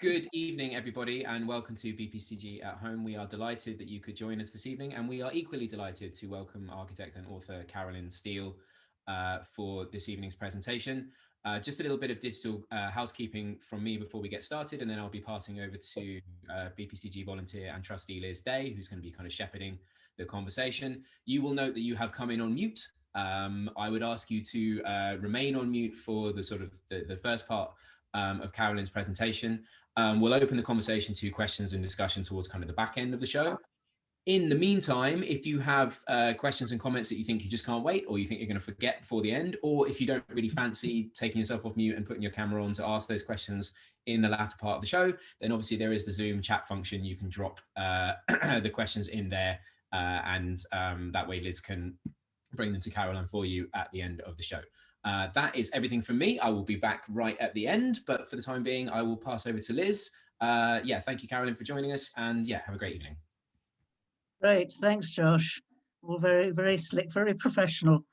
Good evening, everybody, and welcome to BPCG At Home. We are delighted that you could join us this evening, and we are equally delighted to welcome architect and author Carolyn Steel for this evening's presentation. Just a little bit of digital housekeeping from me before we get started, and then I'll be passing over to BPCG volunteer and trustee Liz Day, who's going to be kind of shepherding the conversation. You will note that you have come in on mute. I would ask you to remain on mute for the sort of the first part of Carolyn's presentation. We'll open the conversation to questions and discussion towards kind of the back end of the show. In the meantime, if you have questions and comments that you think you just can't wait, or you think you're going to forget before the end, or if you don't really fancy taking yourself off mute and putting your camera on to ask those questions in the latter part of the show, then obviously there is the Zoom chat function. You can drop the questions in there, and that way Liz can bring them to Caroline for you at the end of the show. That is everything from me. I will be back right at the end, but for the time being, I will pass over to Liz. Yeah, thank you, Carolyn, for joining us, and yeah, have a great evening. Great, thanks, Josh. All very, very slick, very professional.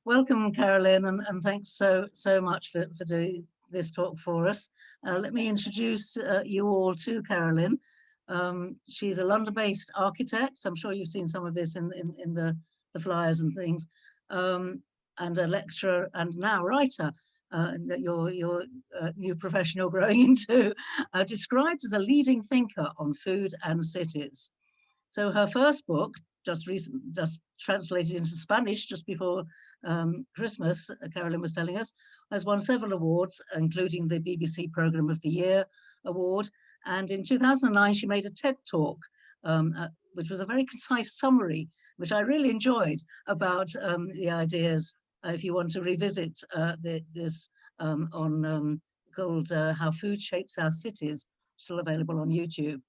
Welcome, Carolyn, and thanks so much for doing this talk for us. Let me introduce you all to Carolyn. She's a London-based architect. I'm sure you've seen some of this in the flyers and things, and a lecturer and now writer. Your new profession you're growing into, described as a leading thinker on food and cities. So her first book, just translated into Spanish just before Christmas, Carolyn was telling us, has won several awards, including the BBC Programme of the Year award. And in 2009, she made a TED talk, which was a very concise summary, which I really enjoyed, about the ideas. If you want to revisit this called How Food Shapes Our Cities, still available on YouTube.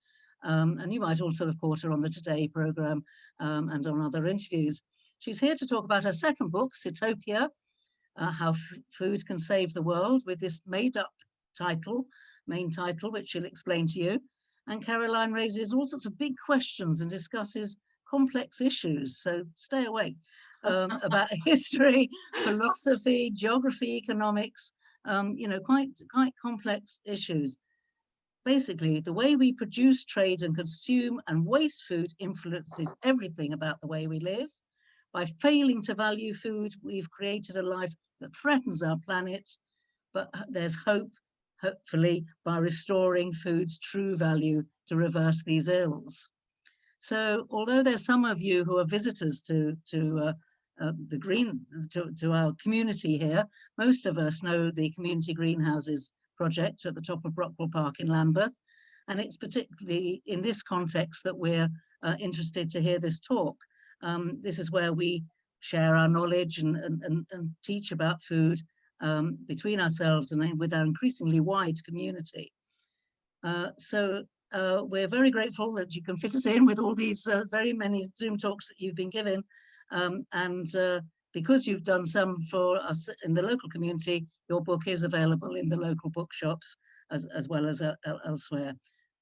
And you might also have caught her on the Today programme and on other interviews. She's here to talk about her second book, Sitopia, How Food Can Save the World, with this made-up main title, which she'll explain to you. And Caroline raises all sorts of big questions and discusses complex issues, so stay awake, about history, philosophy, geography, economics, quite complex issues. Basically, the way we produce, trade and consume and waste food influences everything about the way we live. By failing to value food, we've created a life that threatens our planet, but there's hope, hopefully, by restoring food's true value to reverse these ills. So, although there's some of you who are visitors to our community here, most of us know the Community Greenhouses project at the top of Brockwell Park in Lambeth, and it's particularly in this context that we're interested to hear this talk. This is where we share our knowledge and teach about food between ourselves and with our increasingly wide community. We're very grateful that you can fit us in with all these very many Zoom talks that you've been given. Because you've done some for us in the local community, your book is available in the local bookshops as well as elsewhere.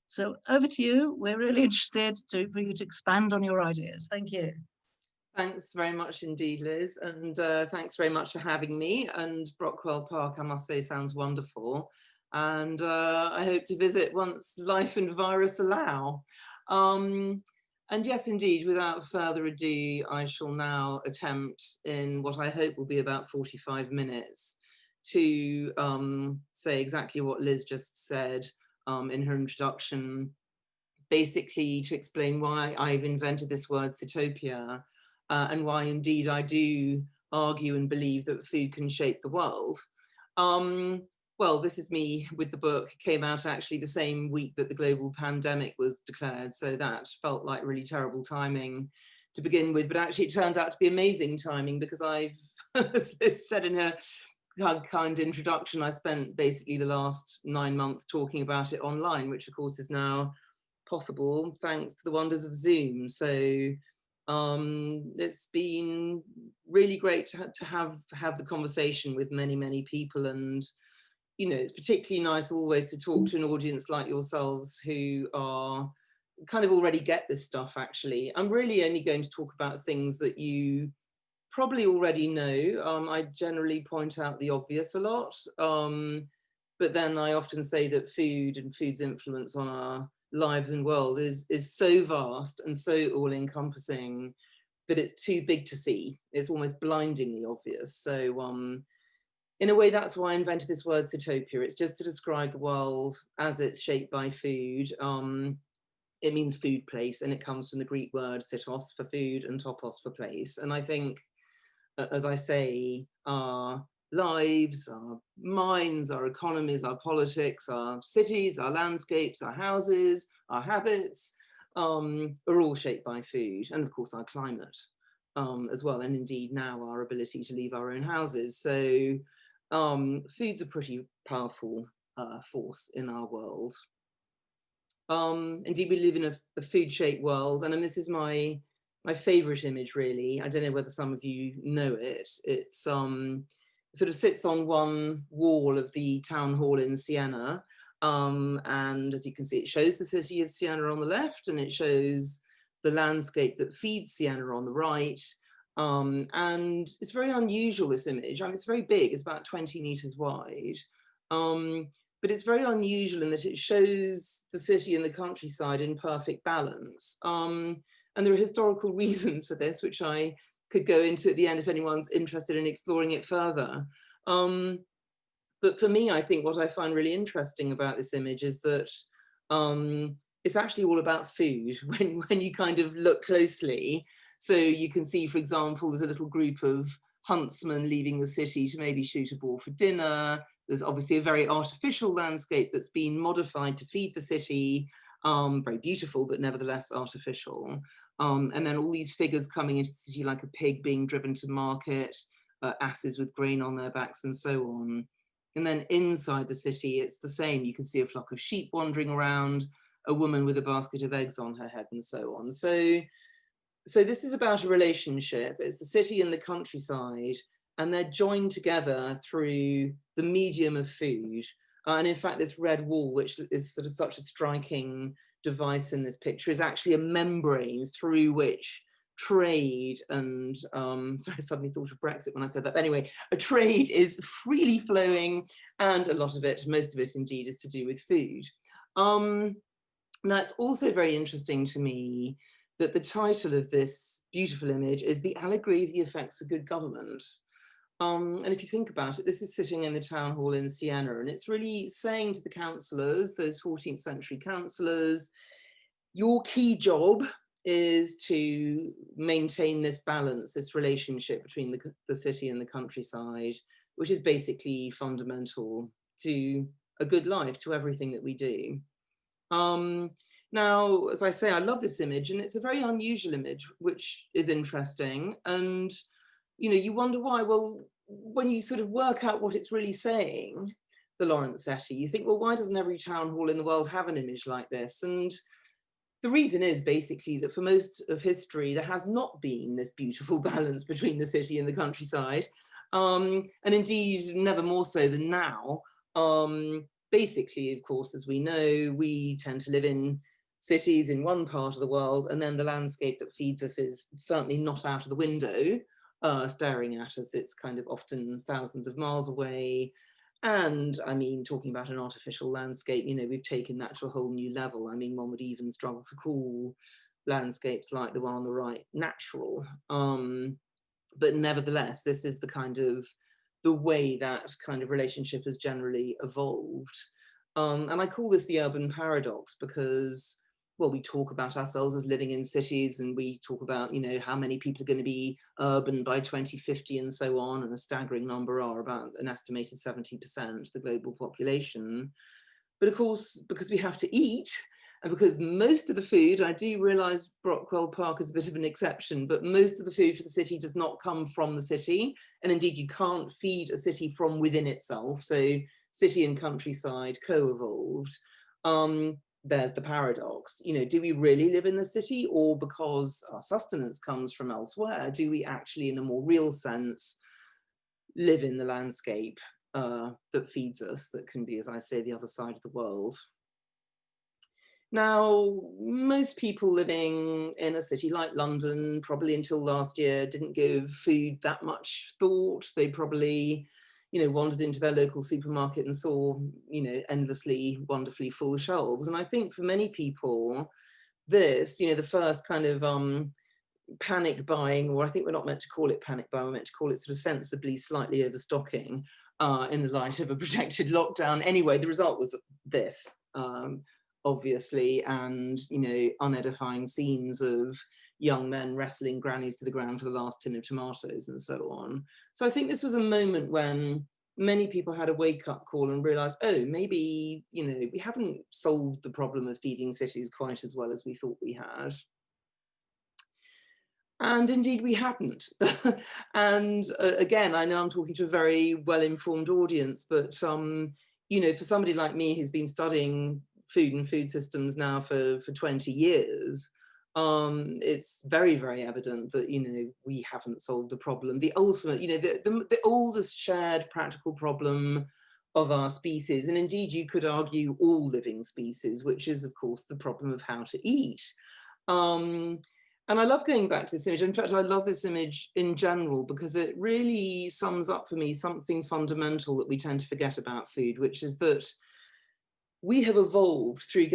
So over to you. We're really interested for you to expand on your ideas. Thank you. Thanks very much indeed, Liz, and thanks very much for having me. And Brockwell Park, I must say, sounds wonderful. And I hope to visit once life and virus allow. And yes, indeed, without further ado, I shall now attempt, in what I hope will be about 45 minutes, to say exactly what Liz just said in her introduction, basically to explain why I've invented this word Sitopia, and why indeed I do argue and believe that food can shape the world. Well, this is me with the book. It came out actually the same week that the global pandemic was declared, so that felt like really terrible timing to begin with, but actually it turned out to be amazing timing, because I've, as Liz said in her kind introduction, I spent basically the last 9 months talking about it online, which of course is now possible thanks to the wonders of Zoom. So it's been really great to have the conversation with many people, and it's particularly nice always to talk to an audience like yourselves who are kind of already get this stuff. Actually, I'm really only going to talk about things that you probably already know. I generally point out the obvious a lot, But then I often say that food and food's influence on our lives and world is so vast and so all-encompassing that it's too big to see. It's almost blindingly obvious. So in a way, that's why I invented this word Sitopia. It's just to describe the world as it's shaped by food. It means food place, and it comes from the Greek word sitos for food and topos for place. And I think, as I say, our lives, our minds, our economies, our politics, our cities, our landscapes, our houses, our habits are all shaped by food, and of course our climate as well, and indeed now our ability to leave our own houses. So food's a pretty powerful force in our world. Indeed, we live in a food-shaped world, and this is my favorite image, really. I don't know whether some of you know it. It's sort of sits on one wall of the town hall in Siena, and as you can see, it shows the city of Siena on the left, and it shows the landscape that feeds Siena on the right. And it's very unusual, this image. It's very big, it's about 20 meters wide. But it's very unusual in that it shows the city and the countryside in perfect balance. And there are historical reasons for this, which I could go into at the end if anyone's interested in exploring it further. But for me, I think what I find really interesting about this image is that it's actually all about food when you kind of look closely. So you can see, for example, there's a little group of huntsmen leaving the city to maybe shoot a boar for dinner. There's obviously a very artificial landscape that's been modified to feed the city, very beautiful, but nevertheless artificial. And then all these figures coming into the city like a pig being driven to market, asses with grain on their backs and so on. And then inside the city, it's the same. You can see a flock of sheep wandering around, a woman with a basket of eggs on her head and so on. So this is about a relationship. It's the city and the countryside, and they're joined together through the medium of food. And in fact, this red wall, which is sort of such a striking device in this picture, is actually a membrane through which trade and, sorry, I suddenly thought of Brexit when I said that. But anyway, a trade is freely flowing, and a lot of it, most of it indeed, is to do with food. Now, it's also very interesting to me that the title of this beautiful image is The Allegory of the Effects of Good Government. And if you think about it, this is sitting in the town hall in Siena, and it's really saying to the councillors, those 14th century councillors, your key job is to maintain this balance, this relationship between the city and the countryside, which is basically fundamental to a good life, to everything that we do. Now, as I say, I love this image, and it's a very unusual image, which is interesting. And, you wonder why. Well, when you sort of work out what it's really saying, the Lorenzetti, you think, well, why doesn't every town hall in the world have an image like this? And the reason is basically that for most of history, there has not been this beautiful balance between the city and the countryside. And indeed, never more so than now. Basically, of course, as we know, we tend to live in cities in one part of the world, and then the landscape that feeds us is certainly not out of the window, staring at us. It's kind of often thousands of miles away. And talking about an artificial landscape, we've taken that to a whole new level. One would even struggle to call landscapes like the one on the right natural. But nevertheless, this is the way that kind of relationship has generally evolved. And I call this the urban paradox because, well, we talk about ourselves as living in cities, and we talk about, how many people are going to be urban by 2050 and so on, and a staggering number are about an estimated 70% of the global population. But of course, because we have to eat, and because most of the food, I do realise Brockwell Park is a bit of an exception, but most of the food for the city does not come from the city. And indeed, you can't feed a city from within itself. So city and countryside co-evolved. There's the paradox. Do we really live in the city, or because our sustenance comes from elsewhere, do we actually, in a more real sense, live in the landscape that feeds us, that can be, as I say, the other side of the world? Now, most people living in a city like London, probably until last year, didn't give food that much thought. They probably, wandered into their local supermarket and saw, endlessly, wonderfully full shelves. And I think for many people, this, the first kind of panic buying, or I think we're not meant to call it panic buying, we're meant to call it sort of sensibly, slightly overstocking in the light of a projected lockdown. Anyway, the result was this, obviously, and, unedifying scenes of young men wrestling grannies to the ground for the last tin of tomatoes and so on. So I think this was a moment when many people had a wake-up call and realized, oh, maybe, we haven't solved the problem of feeding cities quite as well as we thought we had. And indeed we hadn't. And again, I know I'm talking to a very well-informed audience, but, for somebody like me who's been studying food and food systems now for 20 years, it's very, very evident that, we haven't solved the problem. The ultimate, the oldest shared practical problem of our species, and indeed you could argue all living species, which is, of course, the problem of how to eat. And I love going back to this image. In fact, I love this image in general because it really sums up for me something fundamental that we tend to forget about food, which is that we have evolved through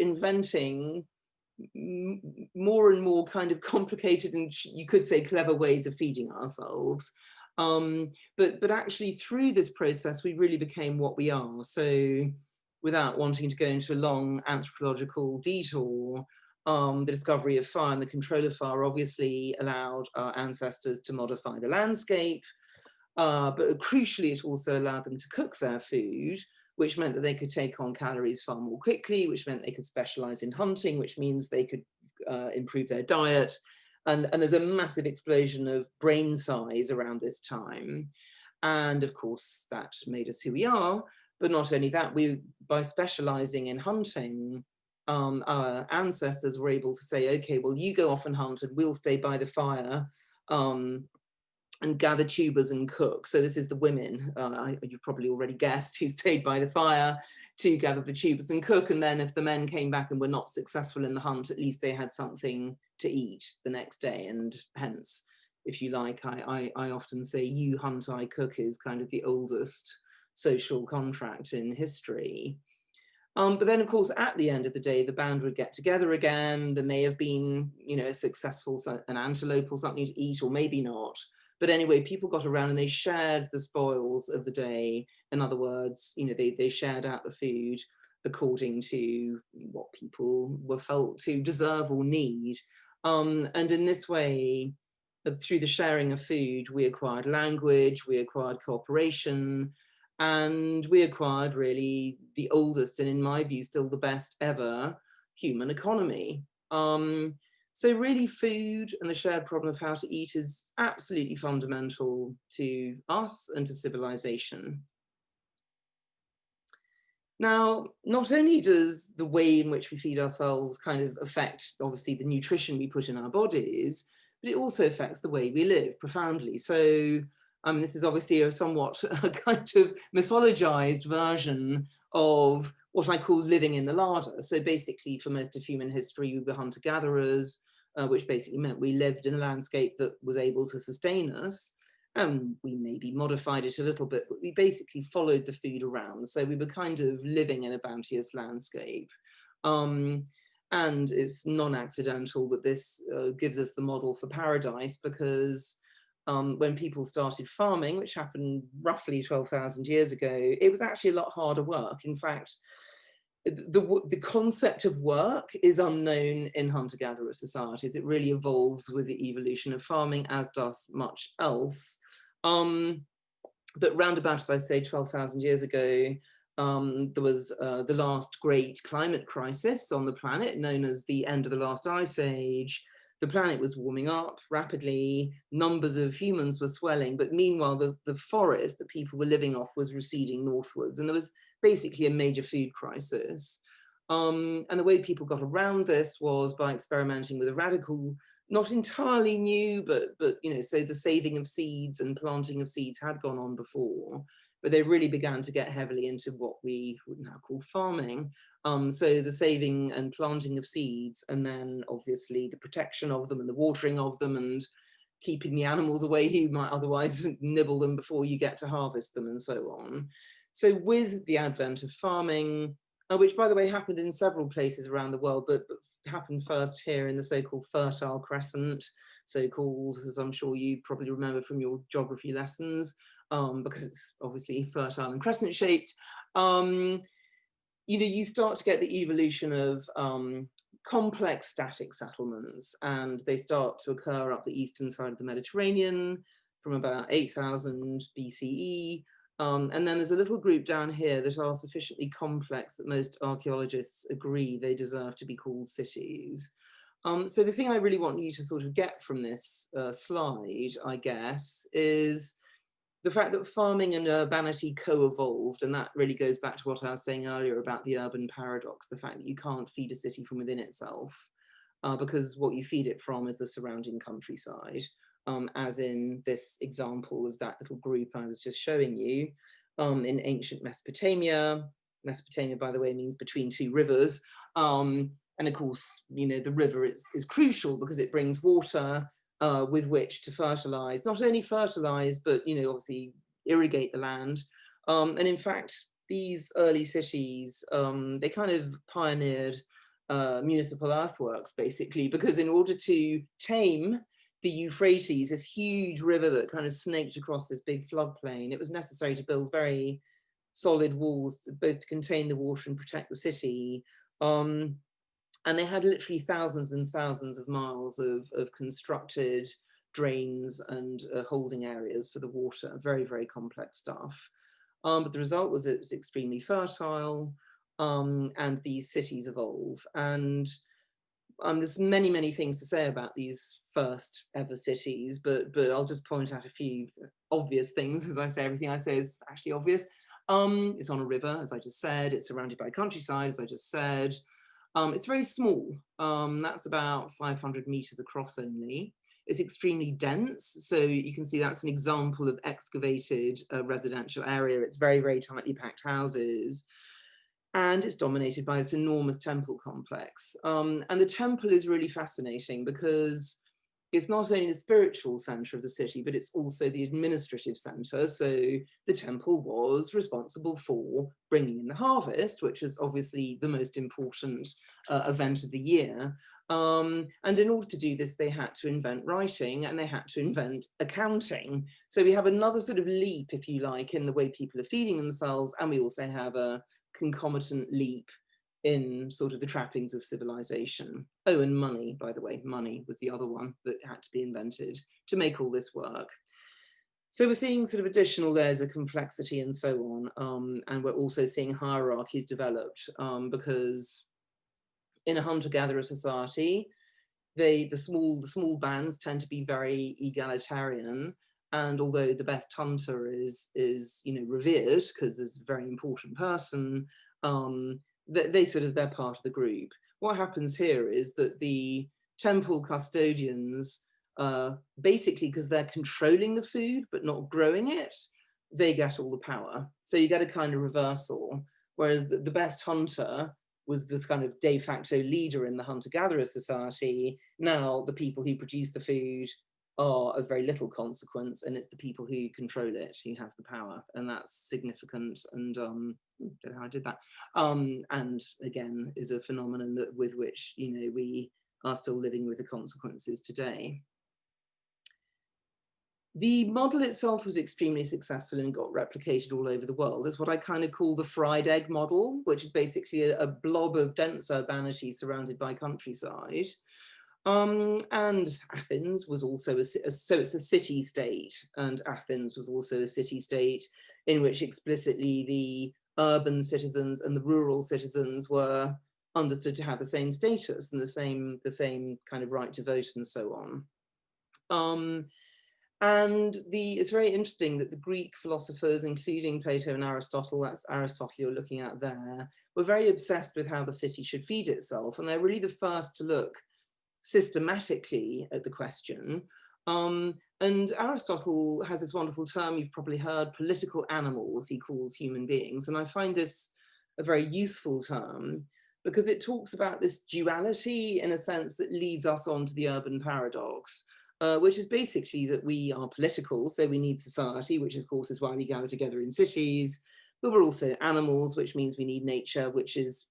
inventing more and more kind of complicated and you could say clever ways of feeding ourselves. But actually through this process, we really became what we are. So without wanting to go into a long anthropological detour, the discovery of fire and the control of fire obviously allowed our ancestors to modify the landscape, but crucially it also allowed them to cook their food, which meant that they could take on calories far more quickly, which meant they could specialize in hunting, which means they could improve their diet. And there's a massive explosion of brain size around this time. And of course, that made us who we are. But not only that, by specializing in hunting, our ancestors were able to say, okay, well, you go off and hunt and we'll stay by the fire and gather tubers and cook. So this is the women, you've probably already guessed, who stayed by the fire to gather the tubers and cook. And then if the men came back and were not successful in the hunt, at least they had something to eat the next day. And hence, if you like, I often say, you hunt, I cook is kind of the oldest social contract in history. But then, of course, at the end of the day, the band would get together again. There may have been, a successful, an antelope or something to eat, or maybe not. But anyway, people got around and they shared the spoils of the day. In other words, they shared out the food according to what people were felt to deserve or need. And in this way, through the sharing of food, we acquired language, we acquired cooperation, and we acquired really the oldest, and in my view, still the best ever human economy. So really food and the shared problem of how to eat is absolutely fundamental to us and to civilization. Now, not only does the way in which we feed ourselves kind of affect, obviously, the nutrition we put in our bodies, but it also affects the way we live profoundly. So this is obviously a somewhat kind of mythologized version of what I call living in the larder. So basically, for most of human history, we were hunter-gatherers, which basically meant we lived in a landscape that was able to sustain us. We maybe modified it a little bit, but we basically followed the food around. So we were kind of living in a bounteous landscape. And it's non-accidental that this gives us the model for paradise, because when people started farming, which happened roughly 12,000 years ago, it was actually a lot harder work. In fact, the concept of work is unknown in hunter-gatherer societies. It really evolves with the evolution of farming, as does much else. But round about, as I say, 12,000 years ago, there was the last great climate crisis on the planet, known as the end of the last ice age. The planet was warming up rapidly, numbers of humans were swelling, but meanwhile the forest that people were living off was receding northwards, and there was basically a major food crisis. And the way people got around this was by experimenting with a radical, not entirely new, but so the saving of seeds and planting of seeds had gone on before, but they really began to get heavily into what we would now call farming. So the saving and planting of seeds, and then obviously the protection of them and the watering of them, and keeping the animals away who might otherwise nibble them before you get to harvest them and so on. So with the advent of farming, which by the way happened in several places around the world, but happened first here in the so-called Fertile Crescent, so-called, as I'm sure you probably remember from your geography lessons, because it's obviously fertile and crescent shaped. You know, you start to get the evolution of complex static settlements, and they start to occur up the eastern side of the Mediterranean from about 8000 BCE. And then there's a little group down here that are sufficiently complex that most archaeologists agree they deserve to be called cities. So the thing I really want you to sort of get from this slide, I guess, is the fact that farming and urbanity co-evolved, and that really goes back to what I was saying earlier about the urban paradox, the fact that you can't feed a city from within itself, because what you feed it from is the surrounding countryside, as in this example of that little group I was just showing you, in ancient Mesopotamia. Mesopotamia, by the way, means between two rivers. And of course, you know, the river is crucial because it brings water with which to fertilize, not only fertilize, but, you know, obviously irrigate the land. And in fact, these early cities, they kind of pioneered municipal earthworks, basically, because in order to tame the Euphrates, this huge river that kind of snaked across this big floodplain, it was necessary to build very solid walls, both to contain the water and protect the city. And they had literally thousands and thousands of miles of constructed drains and holding areas for the water. Very, very complex stuff. But the result was it was extremely fertile, and these cities evolve. And there's many, many things to say about these first ever cities, but I'll just point out a few obvious things. As I say, everything I say is actually obvious. It's on a river, as I just said. It's surrounded by countryside, as I just said. It's very small. That's about 500 meters across only. It's extremely dense. So you can see that's an example of excavated residential area. It's very, very tightly packed houses. And it's dominated by this enormous temple complex. And the temple is really fascinating because it's not only the spiritual center of the city, but it's also the administrative center. So the temple was responsible for bringing in the harvest, which is obviously the most important event of the year. And in order to do this, they had to invent writing and they had to invent accounting. So we have another sort of leap, if you like, in the way people are feeding themselves. And we also have a concomitant leap in sort of the trappings of civilization. Oh, and money, by the way, money was the other one that had to be invented to make all this work. So we're seeing sort of additional layers of complexity and so on. And we're also seeing hierarchies developed because in a hunter-gatherer society, the small bands tend to be very egalitarian. And although the best hunter is you know, revered because there's a very important person, they're part of the group. What happens here is that the temple custodians, basically because they're controlling the food but not growing it, they get all the power. So you get a kind of reversal, whereas the best hunter was this kind of de facto leader in the hunter-gatherer society. Now the people who produce the food are of very little consequence, and it's the people who control it who have the power, and that's significant. And don't know how I did that. And again, is a phenomenon that with which, you know, we are still living with the consequences today. The model itself was extremely successful and got replicated all over the world. It's what I kind of call the fried egg model, which is basically a blob of dense urbanity surrounded by countryside. And Athens was also so it's a city state, and Athens was also a city state in which explicitly the urban citizens and the rural citizens were understood to have the same status and the same kind of right to vote and so on. And it's very interesting that the Greek philosophers, including Plato and Aristotle, that's Aristotle you're looking at there, were very obsessed with how the city should feed itself, and they're really the first to look systematically at the question. And Aristotle has this wonderful term you've probably heard, political animals, he calls human beings. And I find this a very useful term because it talks about this duality in a sense that leads us on to the urban paradox. which is basically that we are political, so we need society, which of course is why we gather together in cities, but we're also animals, which means we need nature, which is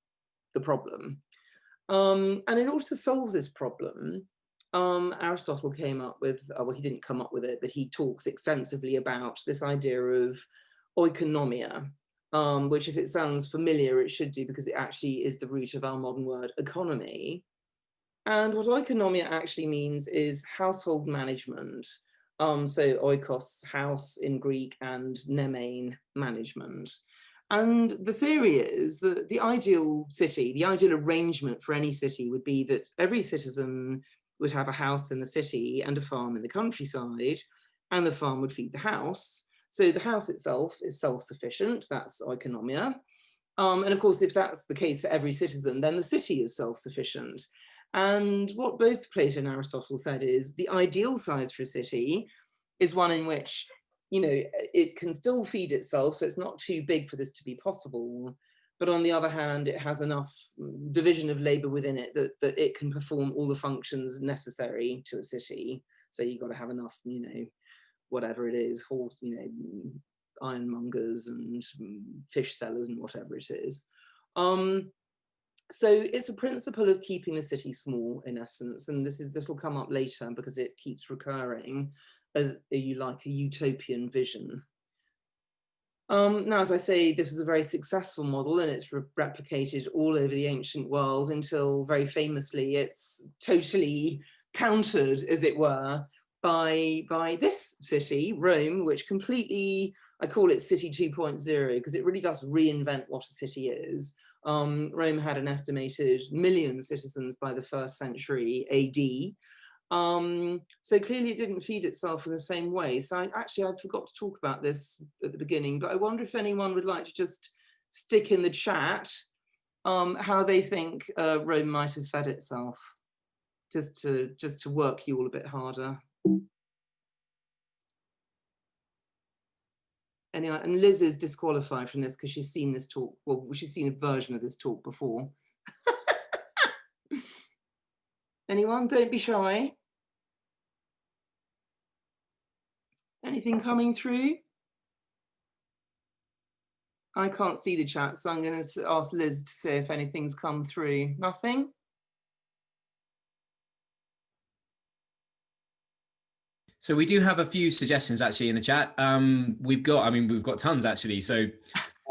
the problem. And in order to solve this problem, Aristotle came up with, well, he didn't come up with it, but he talks extensively about this idea of oikonomia, which if it sounds familiar, it should do, because it actually is the root of our modern word economy. And what oikonomia actually means is household management. So oikos, house in Greek, and nemein, management. And the theory is that the ideal city, the ideal arrangement for any city would be that every citizen would have a house in the city and a farm in the countryside, and the farm would feed the house. So the house itself is self-sufficient, that's oikonomia. And of course, if that's the case for every citizen, then the city is self-sufficient. And what both Plato and Aristotle said is the ideal size for a city is one in which, you know, it can still feed itself, so it's not too big for this to be possible. But on the other hand, it has enough division of labor within it that it can perform all the functions necessary to a city. So you've got to have enough, you know, whatever it is, horse, you know, ironmongers and fish sellers and whatever it is. So it's a principle of keeping the city small, in essence, and this will come up later because it keeps recurring as you like a utopian vision. Now, as I say, this is a very successful model, and it's replicated all over the ancient world until very famously it's totally countered, as it were, by this city, Rome, which completely, I call it City 2.0, because it really does reinvent what a city is. Rome had an estimated 1 million citizens by the 1st century AD. So clearly it didn't feed itself in the same way. So I forgot to talk about this at the beginning, but I wonder if anyone would like to just stick in the chat how they think Rome might have fed itself, just to work you all a bit harder. Anyway, and Liz is disqualified from this because she's seen this talk, well, she's seen a version of this talk before. Anyone? Don't be shy. Anything coming through? I can't see the chat, so I'm going to ask Liz to see if anything's come through. Nothing? So we do have a few suggestions actually in the chat. We've got tons actually. So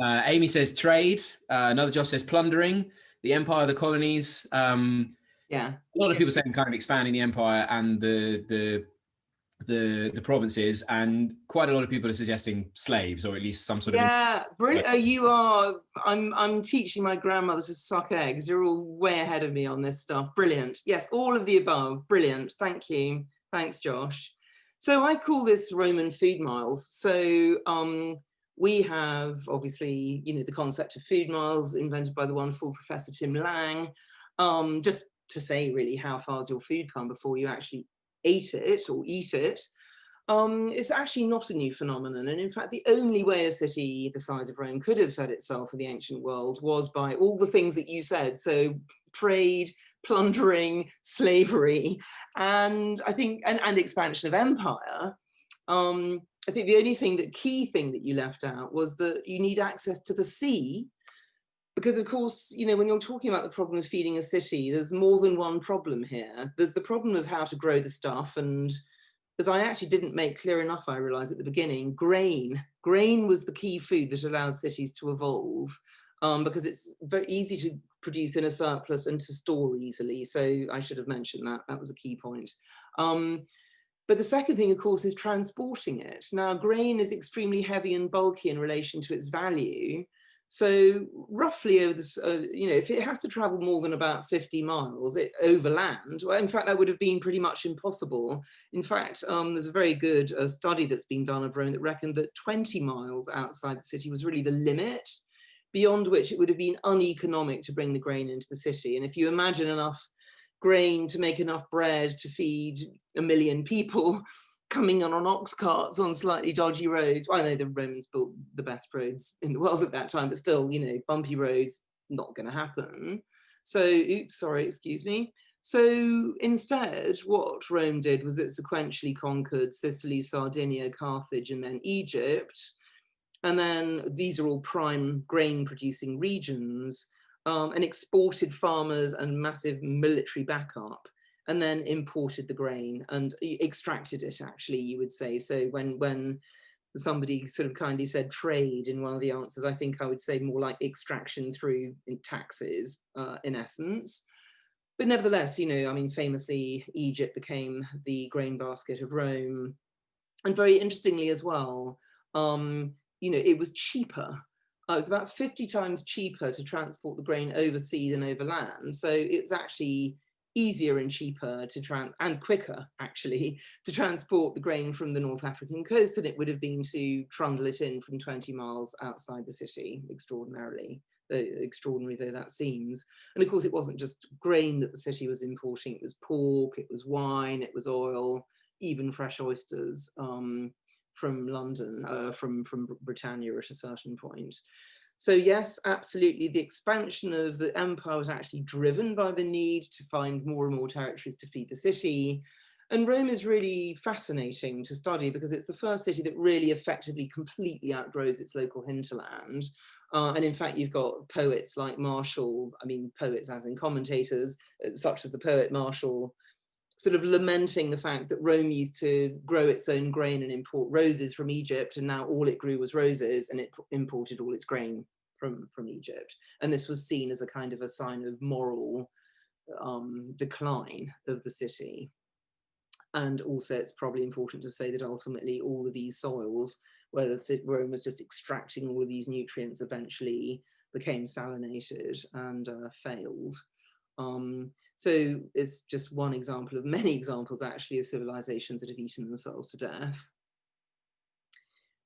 Amy says trade. Another Josh says plundering, the empire of the colonies. Yeah. A lot of people saying kind of expanding the empire and the provinces, and quite a lot of people are suggesting slaves, or at least some sort of. Yeah, brilliant. You are. I'm teaching my grandmother to suck eggs. You're all way ahead of me on this stuff. Brilliant. Yes, all of the above. Brilliant. Thank you. Thanks, Josh. So I call this Roman food miles. So we have obviously, you know, the concept of food miles invented by the wonderful Professor Tim Lang. Just to say really how far's your food come before you actually ate it or eat it. It's actually not a new phenomenon. And in fact, the only way a city the size of Rome could have fed itself in the ancient world was by all the things that you said. So trade, plundering, slavery, and I think, and expansion of empire. I think the only key thing that you left out was that you need access to the sea. Because of course, you know, when you're talking about the problem of feeding a city, there's more than one problem here. There's the problem of how to grow the stuff, and as I actually didn't make clear enough, I realized at the beginning, grain was the key food that allowed cities to evolve, because it's very easy to produce in a surplus and to store easily. So I should have mentioned that. That was a key point. But the second thing, of course, is transporting it. Now, grain is extremely heavy and bulky in relation to its value. So roughly over this, you know, if it has to travel more than about 50 miles overland, well, in fact, that would have been pretty much impossible. In fact, there's a very good study that's been done of Rome that reckoned that 20 miles outside the city was really the limit, beyond which it would have been uneconomic to bring the grain into the city. And if you imagine enough grain to make enough bread to feed 1 million people, coming on ox carts on slightly dodgy roads. Well, I know the Romans built the best roads in the world at that time, but still, you know, bumpy roads, not going to happen. So, oops, sorry, excuse me. So instead, what Rome did was it sequentially conquered Sicily, Sardinia, Carthage, and then Egypt. And then these are all prime grain producing regions, and exported farmers and massive military backup, and then imported the grain and extracted it, actually, you would say. So when somebody sort of kindly said trade in one of the answers, I think I would say more like extraction through taxes, in essence. But nevertheless, you know, I mean, famously, Egypt became the grain basket of Rome. And very interestingly as well, you know, it was cheaper. It was about 50 times cheaper to transport the grain overseas than over land. So it was actually easier and cheaper to and quicker, actually, to transport the grain from the North African coast than it would have been to trundle it in from 20 miles outside the city, extraordinary though that seems. And of course, it wasn't just grain that the city was importing, it was pork, it was wine, it was oil, even fresh oysters from London, from Britannia at a certain point. So yes, absolutely, the expansion of the empire was actually driven by the need to find more and more territories to feed the city. And Rome is really fascinating to study because it's the first city that really effectively completely outgrows its local hinterland. And in fact, you've got poets like Martial, I mean, poets as in commentators, such as the poet Martial, sort of lamenting the fact that Rome used to grow its own grain and import roses from Egypt, and now all it grew was roses, and it imported all its grain from Egypt. And this was seen as a kind of a sign of moral decline of the city. And also, it's probably important to say that ultimately all of these soils, where Rome was just extracting all of these nutrients, eventually became salinated and failed. So it's just one example of many examples, actually, of civilizations that have eaten themselves to death.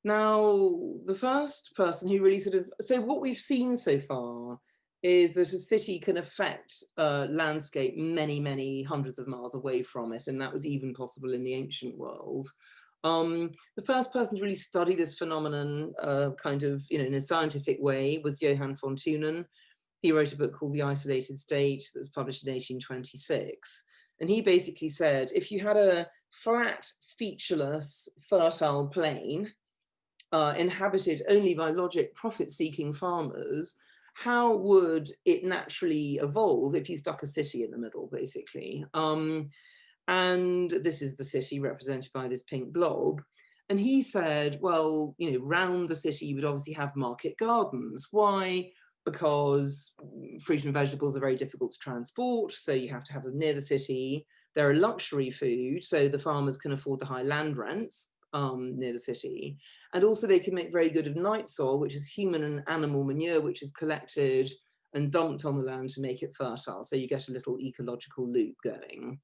Now, the first person who really so what we've seen so far is that a city can affect landscape many, many hundreds of miles away from it, and that was even possible in the ancient world. The first person to really study this phenomenon kind of, you know, in a scientific way was Johann von Thunen. He wrote a book called The Isolated State that was published in 1826. And he basically said, if you had a flat, featureless, fertile plain inhabited only by logic, profit-seeking farmers, how would it naturally evolve if you stuck a city in the middle, basically? And this is the city represented by this pink blob. And he said, well, you know, round the city, you would obviously have market gardens. Why? Because fruit and vegetables are very difficult to transport, so you have to have them near the city. They're a luxury food, so the farmers can afford the high land rents near the city. And also they can make very good of night soil, which is human and animal manure, which is collected and dumped on the land to make it fertile. So you get a little ecological loop going.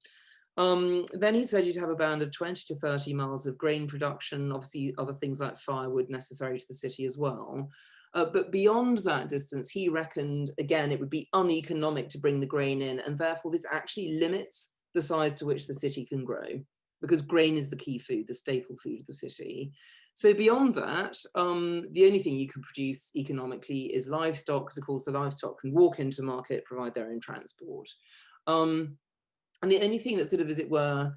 Then he said you'd have a band of 20 to 30 miles of grain production, obviously other things like firewood necessary to the city as well. But beyond that distance, he reckoned, again, it would be uneconomic to bring the grain in, and therefore this actually limits the size to which the city can grow, because grain is the key food, the staple food of the city. So beyond that, the only thing you can produce economically is livestock, because of course the livestock can walk into market, provide their own transport. And the only thing that sort of, as it were,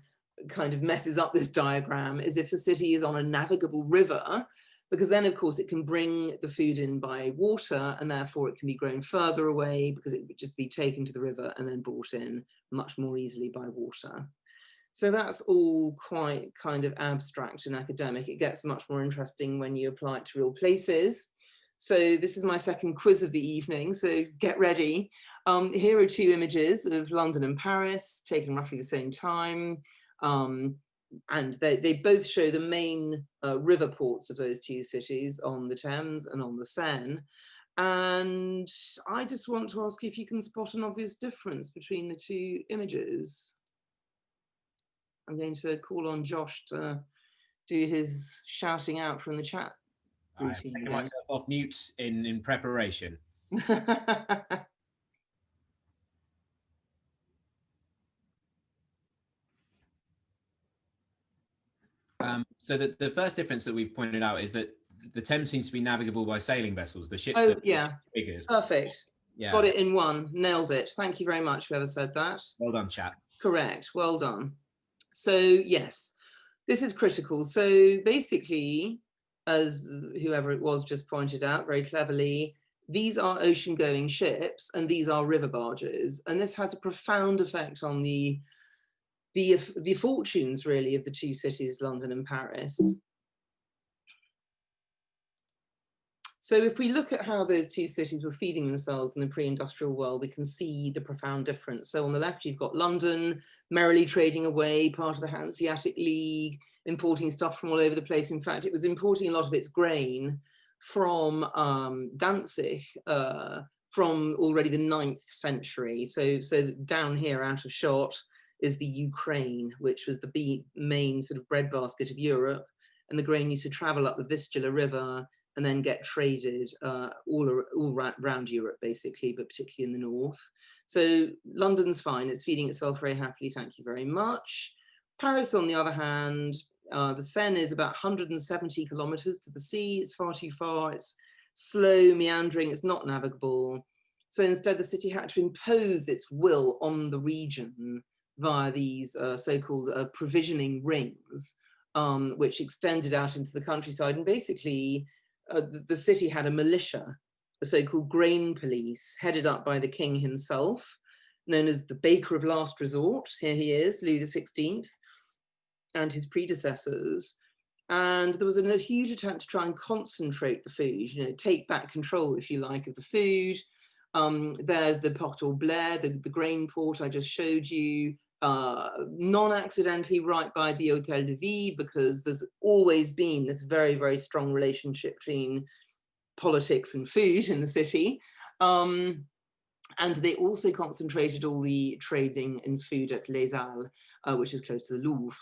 kind of messes up this diagram is if the city is on a navigable river, because then of course it can bring the food in by water, and therefore it can be grown further away because it would just be taken to the river and then brought in much more easily by water. So that's all quite kind of abstract and academic. It gets much more interesting when you apply it to real places. So this is my second quiz of the evening, so get ready. Here are two images of London and Paris taken roughly the same time. And they both show the main river ports of those two cities on the Thames and on the Seine. And I just want to ask you if you can spot an obvious difference between the two images. I'm going to call on Josh to do his shouting out from the chat routine. I'm taking myself off mute in preparation. So the first difference that we've pointed out is that the Thames seems to be navigable by sailing vessels. The ships are bigger. Perfect. Yeah. Got it in one, nailed it. Thank you very much, whoever said that. Well done, chat. Correct, well done. So yes, this is critical. So basically, as whoever it was just pointed out very cleverly, these are ocean-going ships and these are river barges, and this has a profound effect on the fortunes, really, of the two cities, London and Paris. So if we look at how those two cities were feeding themselves in the pre-industrial world, we can see the profound difference. So on the left, you've got London merrily trading away, part of the Hanseatic League, importing stuff from all over the place. In fact, it was importing a lot of its grain from Danzig, from already the 9th century. So down here, out of shot, is the Ukraine, which was the main sort of breadbasket of Europe. And the grain used to travel up the Vistula River and then get traded all around Europe, basically, but particularly in the north. So London's fine, it's feeding itself very happily, thank you very much. Paris, on the other hand, the Seine is about 170 kilometers to the sea, it's far too far, it's slow, meandering, it's not navigable. So instead, the city had to impose its will on the region via these so-called provisioning rings, which extended out into the countryside. And basically, the city had a militia, a so-called grain police, headed up by the king himself, known as the Baker of Last Resort. Here he is, Louis XVI, and his predecessors. And there was a huge attempt to try and concentrate the food, you know, take back control, if you like, of the food. There's the Port au Blé, the grain port I just showed you, non-accidentally right by the Hôtel de Ville, because there's always been this very, very strong relationship between politics and food in the city. And they also concentrated all the trading in food at Les Halles, which is close to the Louvre.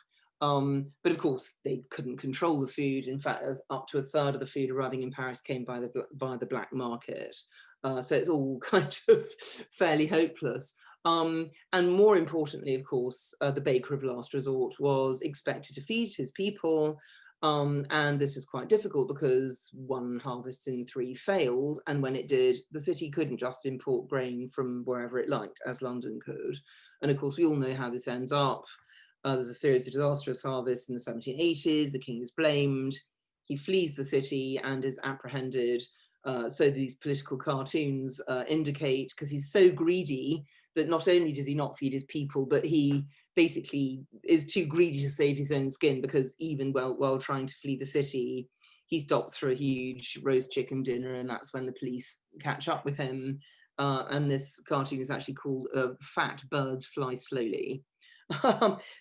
But of course, they couldn't control the food. In fact, up to a third of the food arriving in Paris came via the black market. So it's all kind of fairly hopeless. And more importantly, of course, the Baker of Last Resort was expected to feed his people. And this is quite difficult because one harvest in 3 failed. And when it did, the city couldn't just import grain from wherever it liked, as London could. And of course, we all know how this ends up. There's a series of disastrous harvests in the 1780s. The king is blamed. He flees the city and is apprehended. So these political cartoons indicate, because he's so greedy, that not only does he not feed his people, but he basically is too greedy to save his own skin, because even while trying to flee the city, he stopped through a huge roast chicken dinner, and that's when the police catch up with him. And this cartoon is actually called Fat Birds Fly Slowly.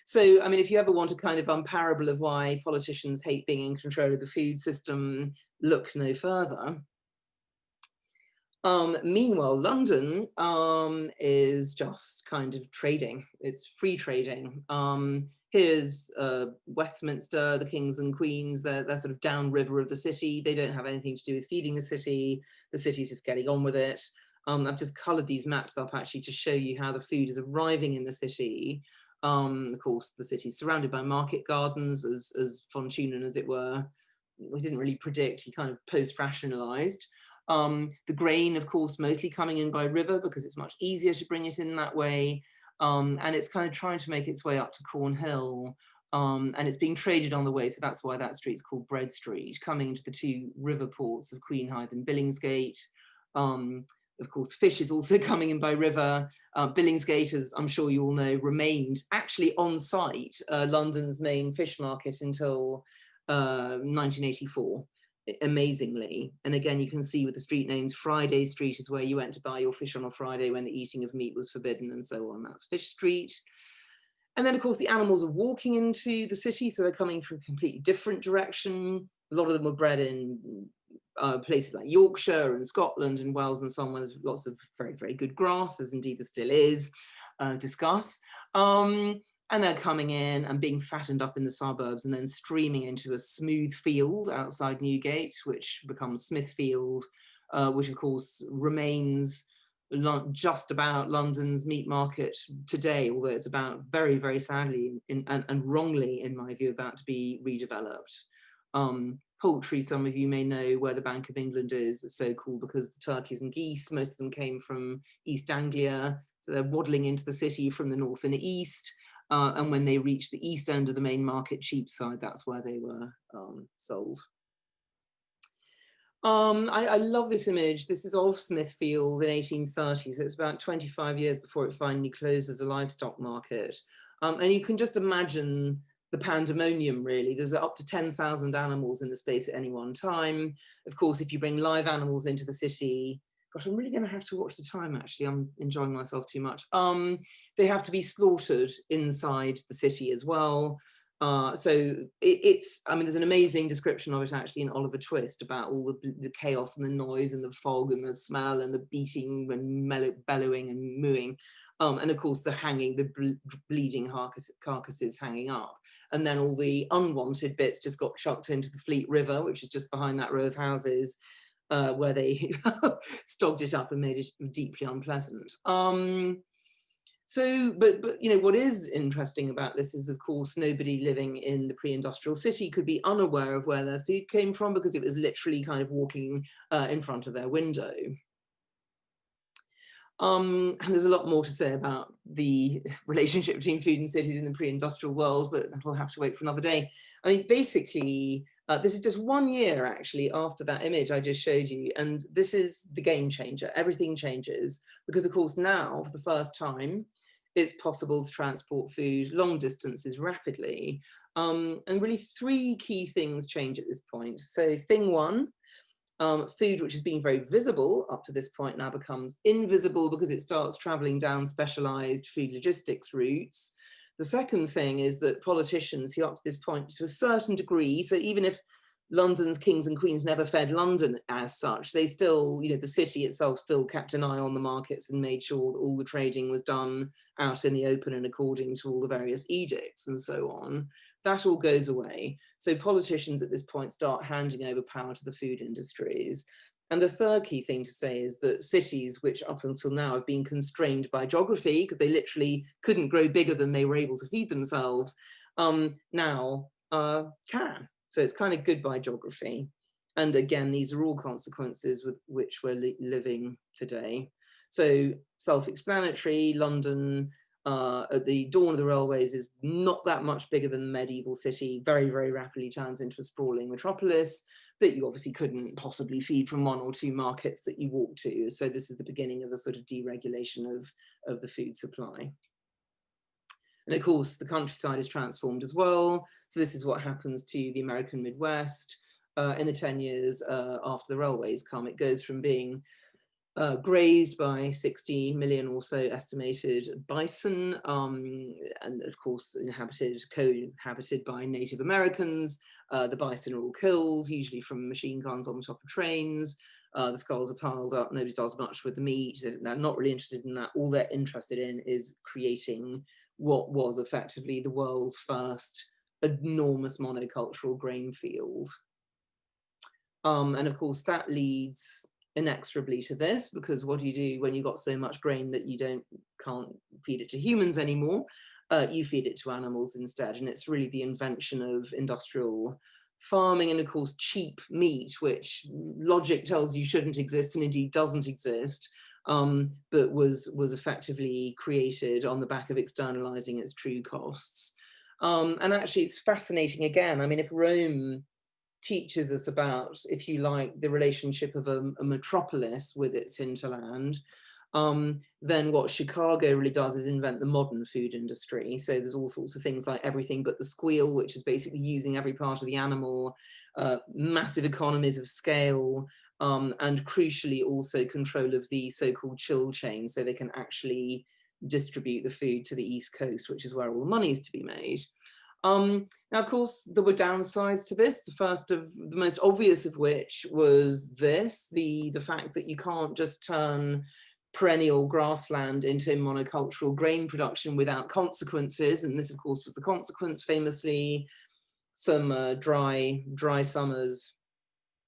So, I mean, if you ever want a kind of unparable of why politicians hate being in control of the food system, look no further. Meanwhile, London is just kind of trading. It's free trading. Here's Westminster, the kings and queens, they're sort of downriver of the city. They don't have anything to do with feeding the city. The city's just getting on with it. I've just coloured these maps up actually to show you how the food is arriving in the city. Of course, the city's surrounded by market gardens, as von Thunen, as it were. We didn't really predict, he kind of post-rationalised. The grain, of course, mostly coming in by river because it's much easier to bring it in that way. And it's kind of trying to make its way up to Cornhill. And it's being traded on the way, so that's why that street's called Bread Street, coming into the 2 river ports of Queenhithe and Billingsgate. Of course, fish is also coming in by river. Billingsgate, as I'm sure you all know, remained actually on site, London's main fish market, until 1984, amazingly. And again, you can see with the street names, Friday Street is where you went to buy your fish on a Friday when the eating of meat was forbidden, and so on. That's Fish Street. And then, of course, the animals are walking into the city, so they're coming from a completely different direction. A lot of them were bred in places like Yorkshire and Scotland and Wales and so on, where there's lots of very, very good grass, as indeed there still is. Discuss. And they're coming in and being fattened up in the suburbs and then streaming into a smooth field outside Newgate, which becomes Smithfield, which of course remains just about London's meat market today, although it's about very, very sadly and wrongly, in my view, about to be redeveloped. Poultry, some of you may know where the Bank of England is. It's so cool because the turkeys and geese, most of them came from East Anglia. So they're waddling into the city from the north and east. And when they reached the east end of the main market, Cheapside, that's where they were sold. I love this image. This is of Smithfield in 1830, so it's about 25 years before it finally closed as a livestock market. And you can just imagine the pandemonium, really. There's up to 10,000 animals in the space at any one time. Of course, if you bring live animals into the city, gosh, I'm really going to have to watch the time, actually. I'm enjoying myself too much. They have to be slaughtered inside the city as well. So it's, I mean, there's an amazing description of it actually in Oliver Twist about all the chaos and the noise and the fog and the smell and the beating and bellowing and mooing. And of course the hanging, the bleeding carcasses hanging up. And then all the unwanted bits just got chucked into the Fleet River, which is just behind that row of houses, where they stogged it up and made it deeply unpleasant. So, but you know, what is interesting about this is, of course, nobody living in the pre-industrial city could be unaware of where their food came from because it was literally kind of walking in front of their window. And there's a lot more to say about the relationship between food and cities in the pre-industrial world, but that'll have to wait for another day. I mean, basically, this is just 1 year actually after that image I just showed you, and this is the game changer. Everything changes because, of course, now for the first time, it's possible to transport food long distances rapidly. And really 3 key things change at this point. So thing one, food which has been very visible up to this point now becomes invisible because it starts traveling down specialized food logistics routes. The second thing is that politicians who up to this point, to a certain degree, so even if London's kings and queens never fed London as such, they still, you know, the city itself still kept an eye on the markets and made sure that all the trading was done out in the open and according to all the various edicts and so on. That all goes away. So politicians at this point start handing over power to the food industries. And the third key thing to say is that cities, which up until now have been constrained by geography, because they literally couldn't grow bigger than they were able to feed themselves, now can. So it's kind of good by geography. And again, these are all consequences with which we're living today. So self-explanatory, London at the dawn of the railways is not that much bigger than the medieval city, very, very rapidly turns into a sprawling metropolis that you obviously couldn't possibly feed from 1 or 2 markets that you walk to. So this is the beginning of the sort of deregulation of the food supply. And of course, the countryside is transformed as well. So this is what happens to the American Midwest in the 10 years after the railways come. It goes from being grazed by 60 million or so estimated bison, and of course co-inhabited by Native Americans. The bison are all killed, usually from machine guns on the top of trains. The skulls are piled up, nobody does much with the meat. They're not really interested in that. All they're interested in is creating what was effectively the world's first enormous monocultural grain field. And of course that leads inexorably to this, because what do you do when you've got so much grain that you can't feed it to humans anymore? You feed it to animals instead. And it's really the invention of industrial farming and of course cheap meat, which logic tells you shouldn't exist and indeed doesn't exist, but was effectively created on the back of externalizing its true costs. And actually it's fascinating again. I mean, if Rome teaches us about, if you like, the relationship of a metropolis with its hinterland, then what Chicago really does is invent the modern food industry. So there's all sorts of things like everything but the squeal, which is basically using every part of the animal, massive economies of scale, and crucially also control of the so-called chill chain, so they can actually distribute the food to the East Coast, which is where all the money is to be made. Now, of course, there were downsides to this. The first of the most obvious of which was this, the fact that you can't just turn perennial grassland into monocultural grain production without consequences. And this, of course, was the consequence, famously, some dry summers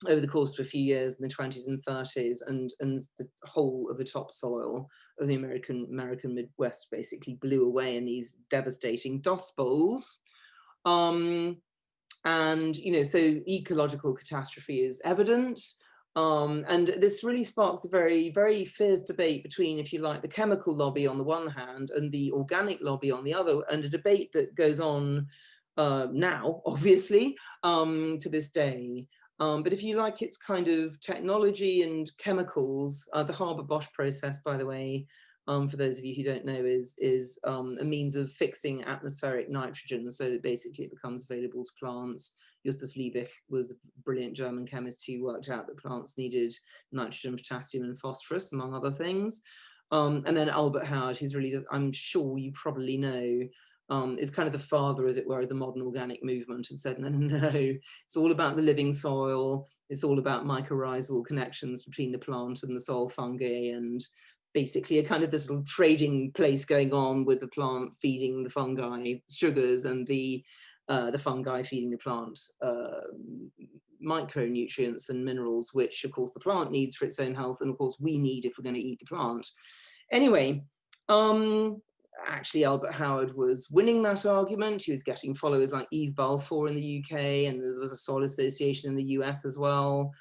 over the course of a few years in the 20s and 30s, and the whole of the topsoil of the American Midwest basically blew away in these devastating dust bowls. And, you know, so ecological catastrophe is evident. And this really sparks a very, very fierce debate between, if you like, the chemical lobby on the one hand and the organic lobby on the other, and a debate that goes on now, obviously, to this day. But if you like, it's kind of technology and chemicals. The Haber-Bosch process, by the way, for those of you who don't know, is a means of fixing atmospheric nitrogen so that basically it becomes available to plants. Justus Liebig was a brilliant German chemist who worked out that plants needed nitrogen, potassium, and phosphorus, among other things. And then Albert Howard, who's really, I'm sure you probably know, is kind of the father, as it were, of the modern organic movement, and said, no, no, no, it's all about the living soil. It's all about mycorrhizal connections between the plant and the soil fungi, and basically a kind of this little trading place going on with the plant feeding the fungi sugars and the fungi feeding the plant micronutrients and minerals, which of course the plant needs for its own health, and of course we need if we're going to eat the plant. Anyway, actually Albert Howard was winning that argument. He was getting followers like Eve Balfour in the UK, and there was a Soil Association in the US as well.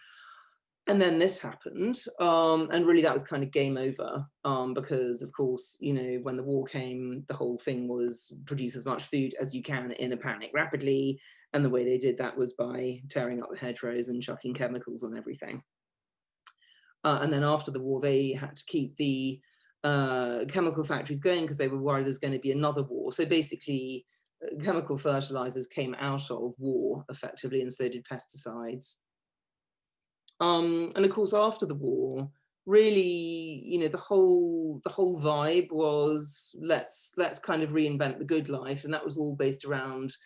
And then this happened, and really that was kind of game over, because of course, you know, when the war came, the whole thing was produce as much food as you can in a panic rapidly, and the way they did that was by tearing up the hedgerows and chucking chemicals on everything. And then after the war, they had to keep the chemical factories going because they were worried there's going to be another war. So basically, chemical fertilizers came out of war effectively, and so did pesticides. And of course, after the war, really, you know, the whole vibe was let's kind of reinvent the good life, and that was all based around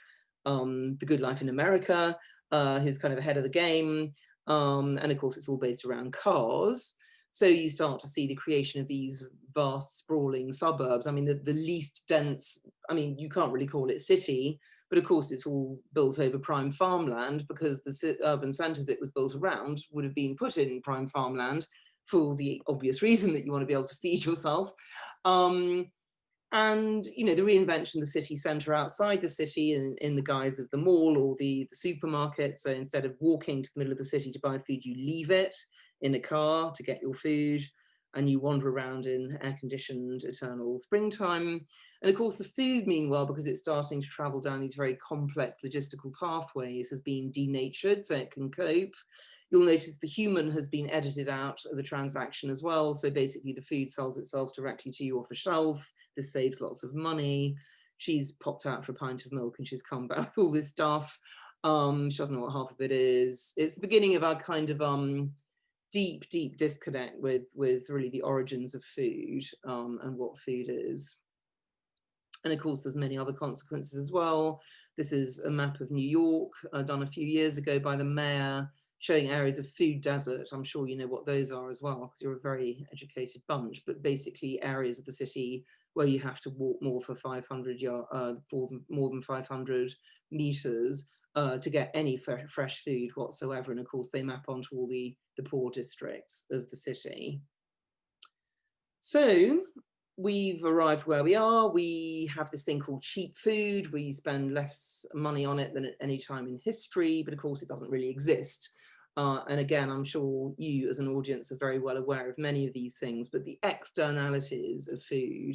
the good life in America, who's kind of ahead of the game, and of course, it's all based around cars. So you start to see the creation of these vast, sprawling suburbs. I mean, the least dense. I mean, you can't really call it city. But of course, it's all built over prime farmland, because the urban centres it was built around would have been put in prime farmland for the obvious reason that you want to be able to feed yourself. And, you know, the reinvention of the city centre outside the city in the guise of the mall or the supermarket. So instead of walking to the middle of the city to buy food, you leave it in a car to get your food, and you wander around in air-conditioned eternal springtime. And of course, the food, meanwhile, because it's starting to travel down these very complex logistical pathways, has been denatured so it can cope. You'll notice the human has been edited out of the transaction as well. So basically, the food sells itself directly to you off a shelf. This saves lots of money. She's popped out for a pint of milk and she's come back with all this stuff. She doesn't know what half of it is. It's the beginning of our kind of deep disconnect with really the origins of food and what food is. And of course, there's many other consequences as well. This is a map of New York done a few years ago by the mayor, showing areas of food desert. I'm sure you know what those are as well, because you're a very educated bunch, but basically areas of the city where you have to walk more for 500 yards, more than 500 meters to get any fresh food whatsoever. And of course, they map onto all the poor districts of the city. So we've arrived where we are. We have this thing called cheap food. We spend less money on it than at any time in history, but of course it doesn't really exist. And again, I'm sure you as an audience are very well aware of many of these things, but the externalities of food,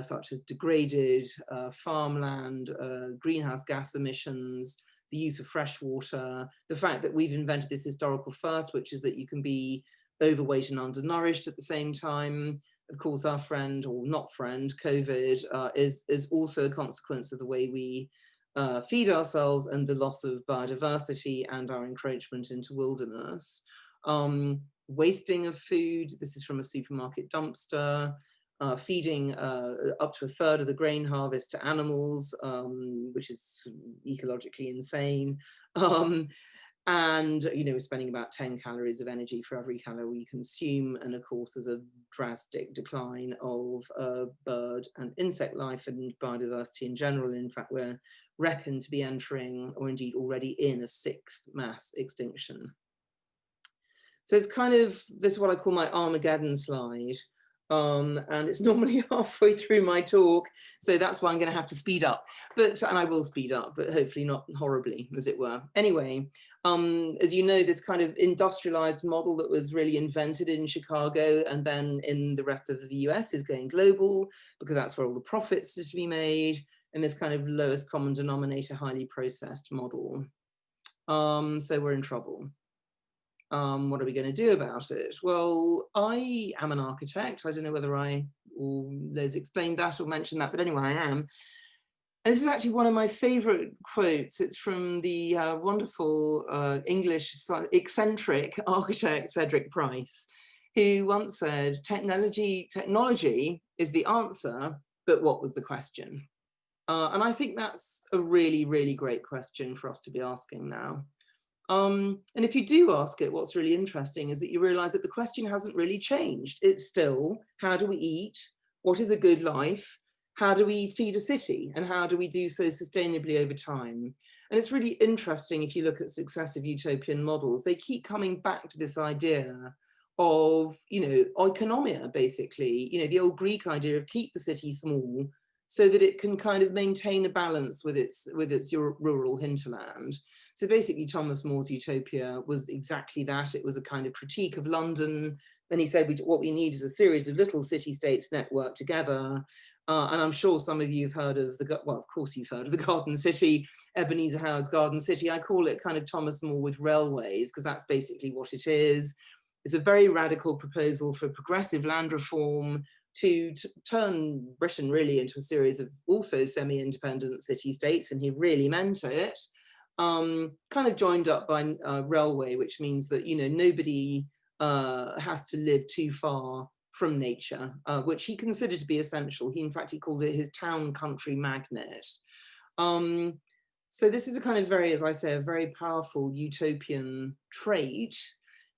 such as degraded farmland, greenhouse gas emissions, the use of fresh water, the fact that we've invented this historical first, which is that you can be overweight and undernourished at the same time. Of course, our friend, or not friend, COVID, is also a consequence of the way we feed ourselves and the loss of biodiversity and our encroachment into wilderness. Wasting of food, this is from a supermarket dumpster. Feeding up to a third of the grain harvest to animals, which is ecologically insane. And, you know, we're spending about 10 calories of energy for every calorie we consume. And of course, there's a drastic decline of bird and insect life and biodiversity in general. In fact, we're reckoned to be entering, or indeed already in, a 6th mass extinction. So it's kind of, this is what I call my Armageddon slide. And it's normally halfway through my talk, so that's why I'm going to have to speed up. And I will speed up, but hopefully not horribly, as it were. Anyway, as you know, this kind of industrialized model that was really invented in Chicago and then in the rest of the US is going global, because that's where all the profits are to be made, and this kind of lowest common denominator, highly processed model. So we're in trouble. What are we going to do about it? Well, I am an architect. I don't know whether I or Liz explained that or mentioned that, but anyway, I am. And this is actually one of my favorite quotes. It's from the wonderful English eccentric architect Cedric Price, who once said, technology is the answer, but what was the question? And I think that's a really, really great question for us to be asking now. And if you do ask it, what's really interesting is that you realize that the question hasn't really changed. It's still, how do we eat? What is a good life? How do we feed a city? And how do we do so sustainably over time? And it's really interesting if you look at successive utopian models, they keep coming back to this idea of, oikonomia, basically, the old Greek idea of keep the city small so that it can kind of maintain a balance with its rural hinterland. So basically Thomas More's Utopia was exactly that. It was a kind of critique of London. And he said, what we need is a series of little city-states networked together. And I'm sure some of you have heard of of course you've heard of the Garden City, Ebenezer Howard's Garden City. I call it kind of Thomas More with railways, because that's basically what it is. It's a very radical proposal for progressive land reform to turn Britain really into a series of also semi-independent city-states, and he really meant it. Kind of joined up by railway, which means that nobody has to live too far from nature, which he considered to be essential. He called it his town country magnet. So this is a kind of as I say, a very powerful utopian trait.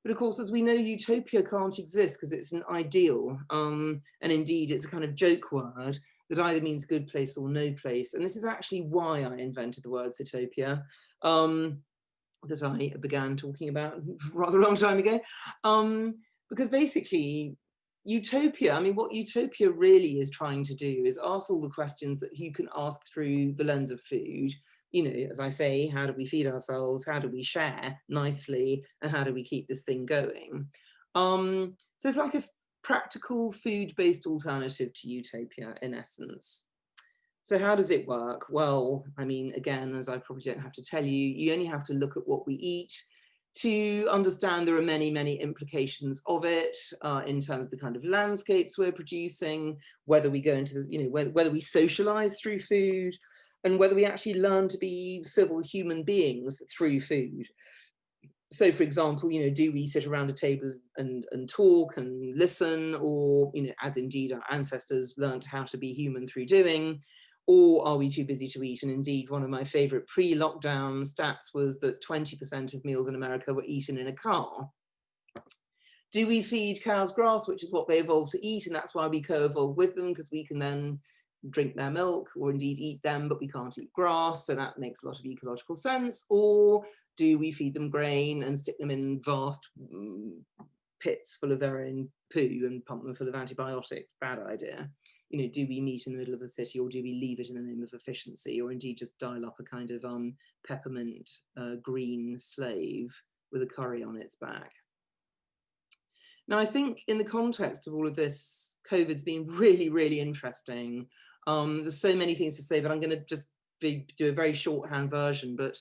But of course, as we know, utopia can't exist because it's an ideal. And indeed, it's a kind of joke word that either means good place or no place. And this is actually why I invented the word Sitopia, that I began talking about a rather long time ago. Because basically, utopia, what utopia really is trying to do is ask all the questions that you can ask through the lens of food. As I say, how do we feed ourselves? How do we share nicely? And how do we keep this thing going? So it's like a practical food-based alternative to utopia in essence. So how does it work? Well, again, as I probably don't have to tell you, you only have to look at what we eat to understand there are many, many implications of it in terms of the kind of landscapes we're producing, whether we go into whether we socialize through food, and whether we actually learn to be civil human beings through food. So, for example, do we sit around a table and talk and listen, or, as indeed our ancestors learned how to be human through doing, or are we too busy to eat? And indeed, one of my favorite pre-lockdown stats was that 20% of meals in America were eaten in a car. Do we feed cows grass, which is what they evolved to eat, and that's why we co-evolved with them, because we can then drink their milk or indeed eat them, but we can't eat grass, so that makes a lot of ecological sense? Or do we feed them grain and stick them in vast pits full of their own poo and pump them full of antibiotics? Bad idea. Do we meet in the middle of the city, or do we leave it in the name of efficiency, or indeed just dial up a kind of peppermint green slave with a curry on its back? Now, I think in the context of all of this, COVID's been really, really interesting. There's so many things to say, but I'm going to just do a very shorthand version. But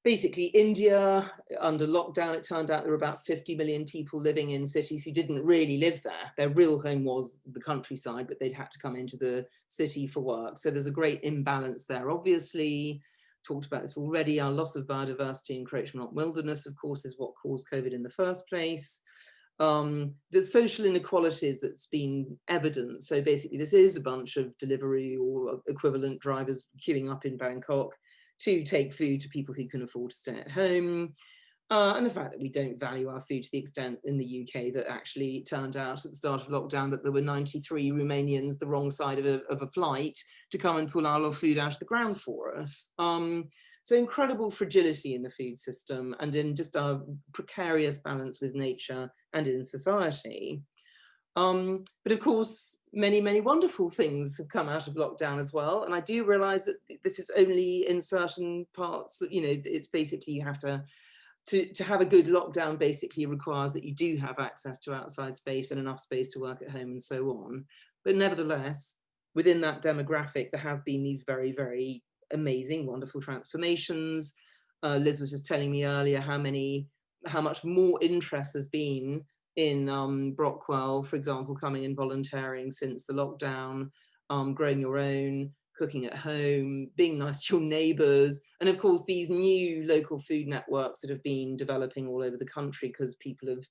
basically, India, under lockdown, it turned out there were about 50 million people living in cities who didn't really live there. Their real home was the countryside, but they'd had to come into the city for work. So there's a great imbalance there, obviously. Talked about this already. Our loss of biodiversity, encroachment on wilderness, of course, is what caused COVID in the first place. The social inequalities that's been evident. So basically, this is a bunch of delivery or equivalent drivers queuing up in Bangkok to take food to people who can afford to stay at home. And the fact that we don't value our food to the extent in the UK that actually it turned out at the start of lockdown that there were 93 Romanians the wrong side of a flight to come and pull our food out of the ground for us. So incredible fragility in the food system and in just our precarious balance with nature and in society. But of course, many, many wonderful things have come out of lockdown as well. And I do realize that this is only in certain parts, you know, it's basically you have to have a good lockdown basically requires that you do have access to outside space and enough space to work at home and so on. But nevertheless, within that demographic, there have been these very, very amazing, wonderful transformations. Liz was just telling me earlier how much more interest has been in Brockwell, for example, coming and volunteering since the lockdown, growing your own, cooking at home, being nice to your neighbours, and of course these new local food networks that have been developing all over the country because people have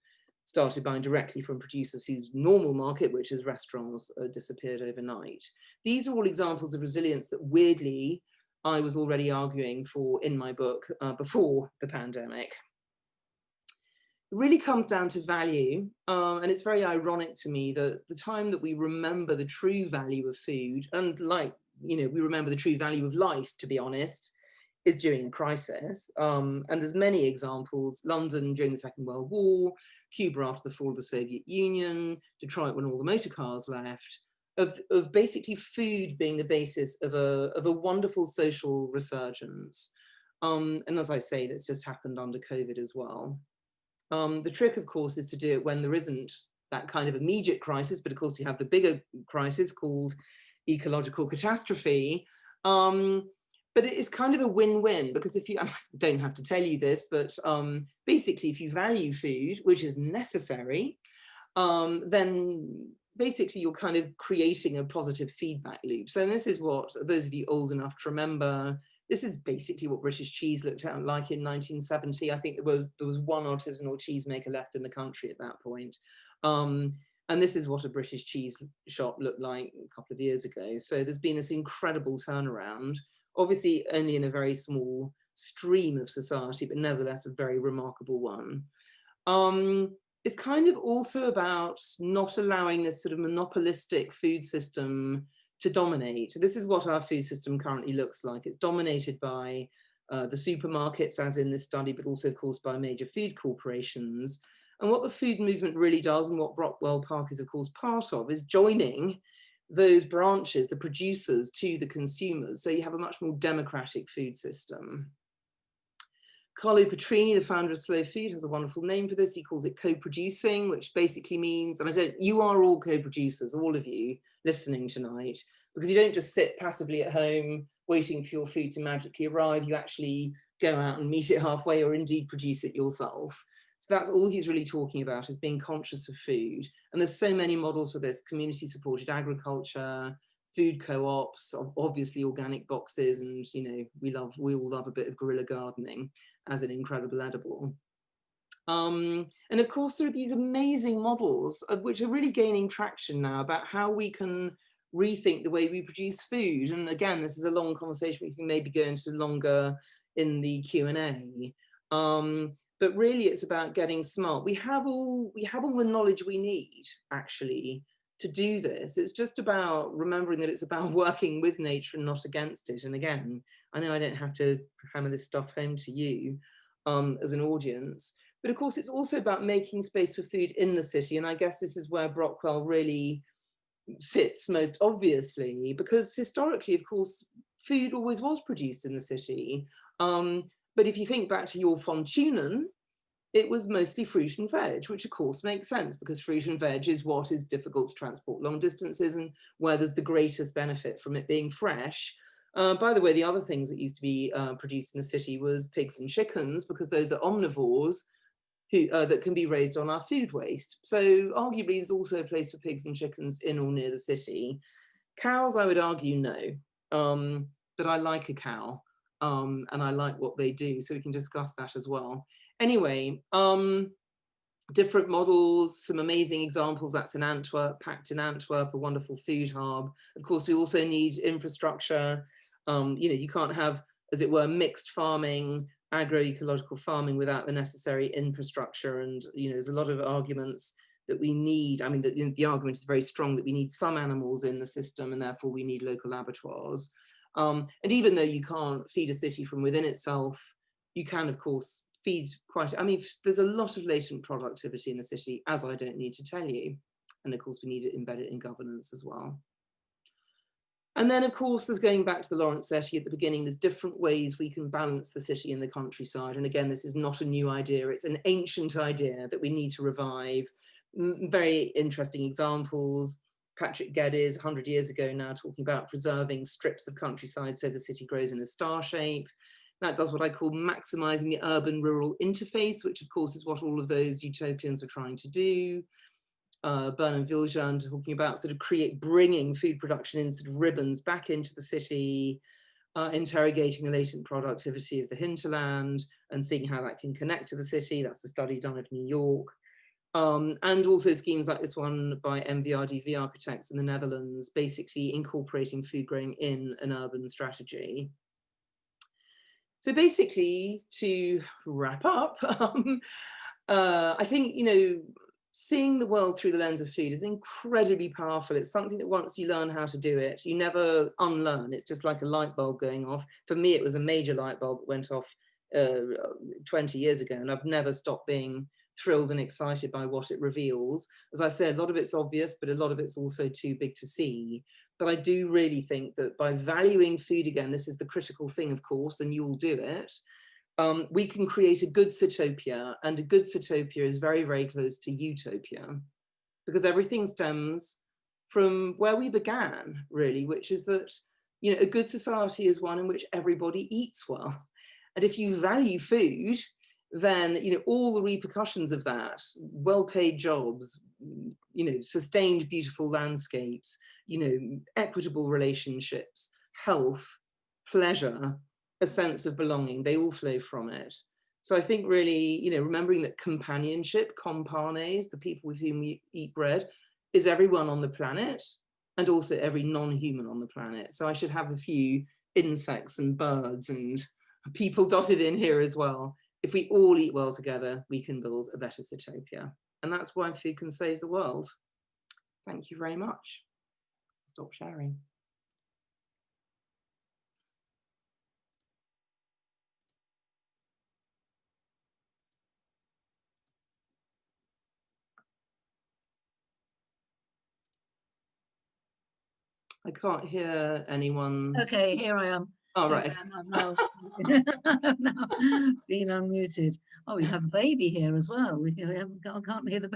started buying directly from producers whose normal market, which is restaurants, disappeared overnight. These are all examples of resilience that weirdly I was already arguing for in my book before the pandemic. It really comes down to value, and it's very ironic to me that the time that we remember the true value of food, and like, you know, we remember the true value of life, to be honest, is during a crisis. And there's many examples: London during the Second World War, Cuba after the fall of the Soviet Union, Detroit when all the motor cars left, of basically food being the basis of a wonderful social resurgence. And as I say, that's just happened under COVID as well. The trick, of course, is to do it when there isn't that kind of immediate crisis, but of course you have the bigger crisis called ecological catastrophe. But it is kind of a win-win, because if you, I don't have to tell you this, but basically if you value food, which is necessary, then basically you're kind of creating a positive feedback loop. So this is what, those of you old enough to remember, this is basically what British cheese looked like in 1970. I think there was one artisanal cheesemaker left in the country at that point. And this is what a British cheese shop looked like a couple of years ago. So there's been this incredible turnaround, obviously only in a very small stream of society, but nevertheless a very remarkable one. It's kind of also about not allowing this sort of monopolistic food system to dominate. This is what our food system currently looks like. It's dominated by the supermarkets, as in this study, but also, of course, by major food corporations. And what the food movement really does, and what Brockwell Park is, of course, part of, is joining those branches, the producers, to the consumers. So you have a much more democratic food system. Carlo Petrini, the founder of Slow Food, has a wonderful name for this. He calls it co-producing, which basically means, and you are all co-producers, all of you listening tonight, because you don't just sit passively at home waiting for your food to magically arrive. You actually go out and meet it halfway, or indeed produce it yourself. So that's all he's really talking about, is being conscious of food. And there's so many models for this: community supported agriculture, food co-ops, obviously organic boxes, and you know, we all love a bit of guerrilla gardening as an incredible edible. And of course there are these amazing models which are really gaining traction now about how we can rethink the way we produce food. And again, this is a long conversation we can maybe go into longer in the Q&A. But really it's about getting smart. We have all the knowledge we need, actually, to do this. It's just about remembering that it's about working with nature and not against it. And again, I know I don't have to hammer this stuff home to you as an audience, but of course it's also about making space for food in the city. And I guess this is where Brockwell really sits most obviously, because historically, of course, food always was produced in the city. But if you think back to your von Thunen, it was mostly fruit and veg, which of course makes sense, because fruit and veg is what is difficult to transport long distances and where there's the greatest benefit from it being fresh. By the way, the other things that used to be produced in the city was pigs and chickens, because those are omnivores that can be raised on our food waste. So arguably there's also a place for pigs and chickens in or near the city. Cows, I would argue, no, but I like a cow and I like what they do, so we can discuss that as well. Anyway, different models, some amazing examples. That's in Antwerp, Pact in Antwerp, a wonderful food hub. Of course, we also need infrastructure. You know, you can't have, as it were, mixed farming, agroecological farming without the necessary infrastructure. And, you know, there's a lot of arguments that we need. I mean, the argument is very strong that we need some animals in the system and therefore we need local abattoirs. And even though you can't feed a city from within itself, you can, of course, feed quite, I mean, there's a lot of latent productivity in the city, as I don't need to tell you. And of course, we need to embed it in governance as well. And then, of course, there's going back to the Lawrence City at the beginning, there's different ways we can balance the city and the countryside. And again, this is not a new idea. It's an ancient idea that we need to revive. Very interesting examples. Patrick Geddes, 100 years ago now, talking about preserving strips of countryside so the city grows in a star shape. That does what I call maximizing the urban-rural interface, which of course is what all of those utopians were trying to do. Bernard Viljoen talking about sort of bringing food production in sort of ribbons back into the city, interrogating the latent productivity of the hinterland and seeing how that can connect to the city. That's the study done of New York. And also schemes like this one by MVRDV architects in the Netherlands, basically incorporating food growing in an urban strategy. So basically, to wrap up, I think, you know, seeing the world through the lens of food is incredibly powerful. It's something that once you learn how to do it, you never unlearn. It's just like a light bulb going off. For me, it was a major light bulb that went off 20 years ago, and I've never stopped being thrilled and excited by what it reveals. As I said, a lot of it's obvious, but a lot of it's also too big to see. But I do really think that by valuing food again, this is the critical thing, of course, and you'll do it, we can create a good Sitopia, and a good Sitopia is very, very close to Utopia, because everything stems from where we began, really, which is that, you know, a good society is one in which everybody eats well. And if you value food, then, you know, all the repercussions of that, well-paid jobs, you know, sustained beautiful landscapes, you know, equitable relationships, health, pleasure, a sense of belonging, they all flow from it. So I think really, you know, remembering that companionship, companes, the people with whom we eat bread, is everyone on the planet and also every non-human on the planet. So I should have a few insects and birds and people dotted in here as well. If we all eat well together, we can build a better Sitopia. And that's why food can save the world. Thank you very much. Stop sharing. I can't hear anyone. Okay, here I am. Oh, right. I've now been unmuted. Oh, we have a baby here as well. I can't hear the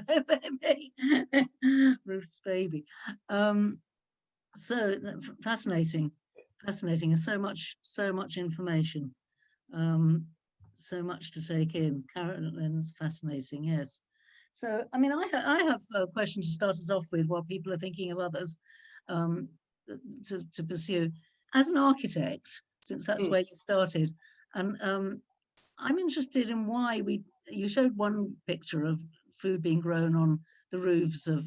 baby, Ruth's baby. So fascinating, fascinating, and so much information, so much to take in. Carolyn's fascinating, yes. So, I mean, I have a question to start us off with while people are thinking of others to pursue. As an architect, since that's where you started, and I'm interested in why you showed one picture of food being grown on the roofs of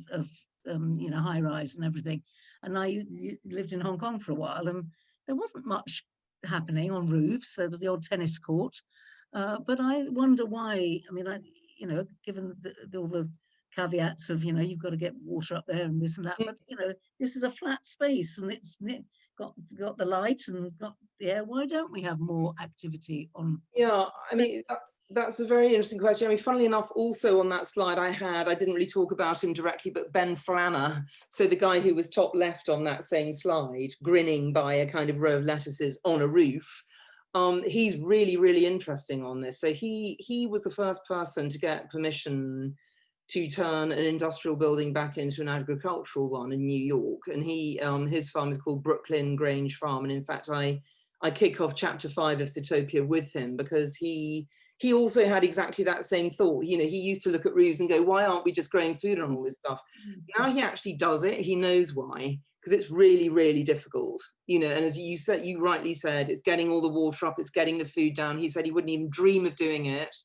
you know, high rise and everything, and now you lived in Hong Kong for a while, and there wasn't much happening on roofs. There was the odd tennis court, but I wonder why. I mean, you know, given all the caveats of, you know, you've got to get water up there and this and that, but you know, this is a flat space and it's got the light and got the air. Why don't we have more activity on? Yeah, I mean, that's a very interesting question. I mean, funnily enough, also on that slide I didn't really talk about him directly, but Ben Flanner, so the guy who was top left on that same slide, grinning by a kind of row of lettuces on a roof, he's really, really interesting on this. So he was the first person to get permission to turn an industrial building back into an agricultural one in New York. And his farm is called Brooklyn Grange Farm. And in fact, I kick off chapter 5 of Sitopia with him, because he also had exactly that same thought. You know, he used to look at roofs and go, why aren't we just growing food on all this stuff? Now he actually does it. He knows why, because it's really, really difficult. You know, and as you rightly said, it's getting all the water up, it's getting the food down. He said he wouldn't even dream of doing it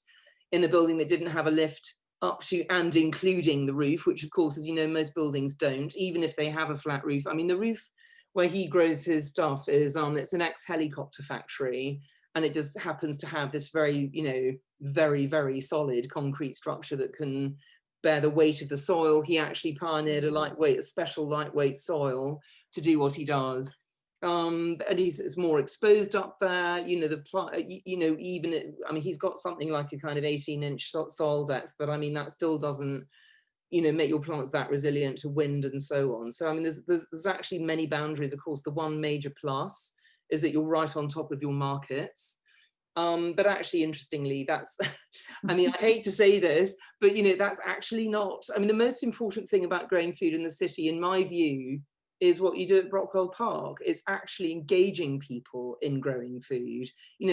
in a building that didn't have a lift up to and including the roof, which of course, as you know, most buildings don't, even if they have a flat roof. I mean, the roof where he grows his stuff is it's an ex-helicopter factory, and it just happens to have this very, you know, very, very solid concrete structure that can bear the weight of the soil. He actually pioneered a special lightweight soil to do what he does. And it's more exposed up there, you know, I mean, he's got something like a kind of 18-inch soil depth, but I mean, that still doesn't make your plants that resilient to wind and so on. So I mean, there's actually many boundaries. Of course, the one major plus is that you're right on top of your markets. But actually, interestingly, that's, I mean, I hate to say this, but, that's actually not, I mean, the most important thing about growing food in the city, in my view, is what you do at Brockwell Park. It's actually engaging people in growing food.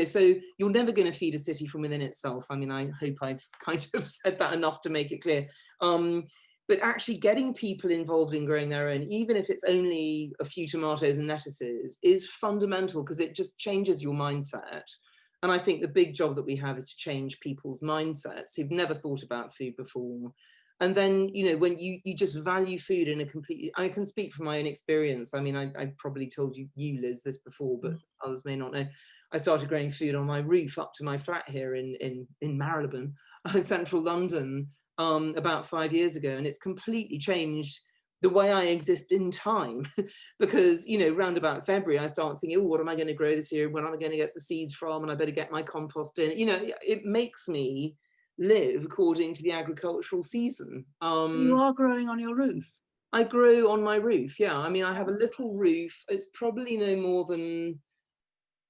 So you're never going to feed a city from within itself. I mean, I hope I've kind of said that enough to make it clear. But actually getting people involved in growing their own, even if it's only a few tomatoes and lettuces, is fundamental, because it just changes your mindset. And I think the big job that we have is to change people's mindsets who've never thought about food before. And then, when you just value food in a completely, I can speak from my own experience. I mean, I probably told you, Liz, this before, but others may not know. I started growing food on my roof up to my flat here in Marylebone, central London, about 5 years ago. And it's completely changed the way I exist in time, because, round about February, I start thinking, oh, what am I going to grow this year? When am I going to get the seeds from? And I better get my compost in. It makes me live according to the agricultural season. You are growing on your roof? I grow on my roof, yeah. I mean, I have a little roof. It's probably no more than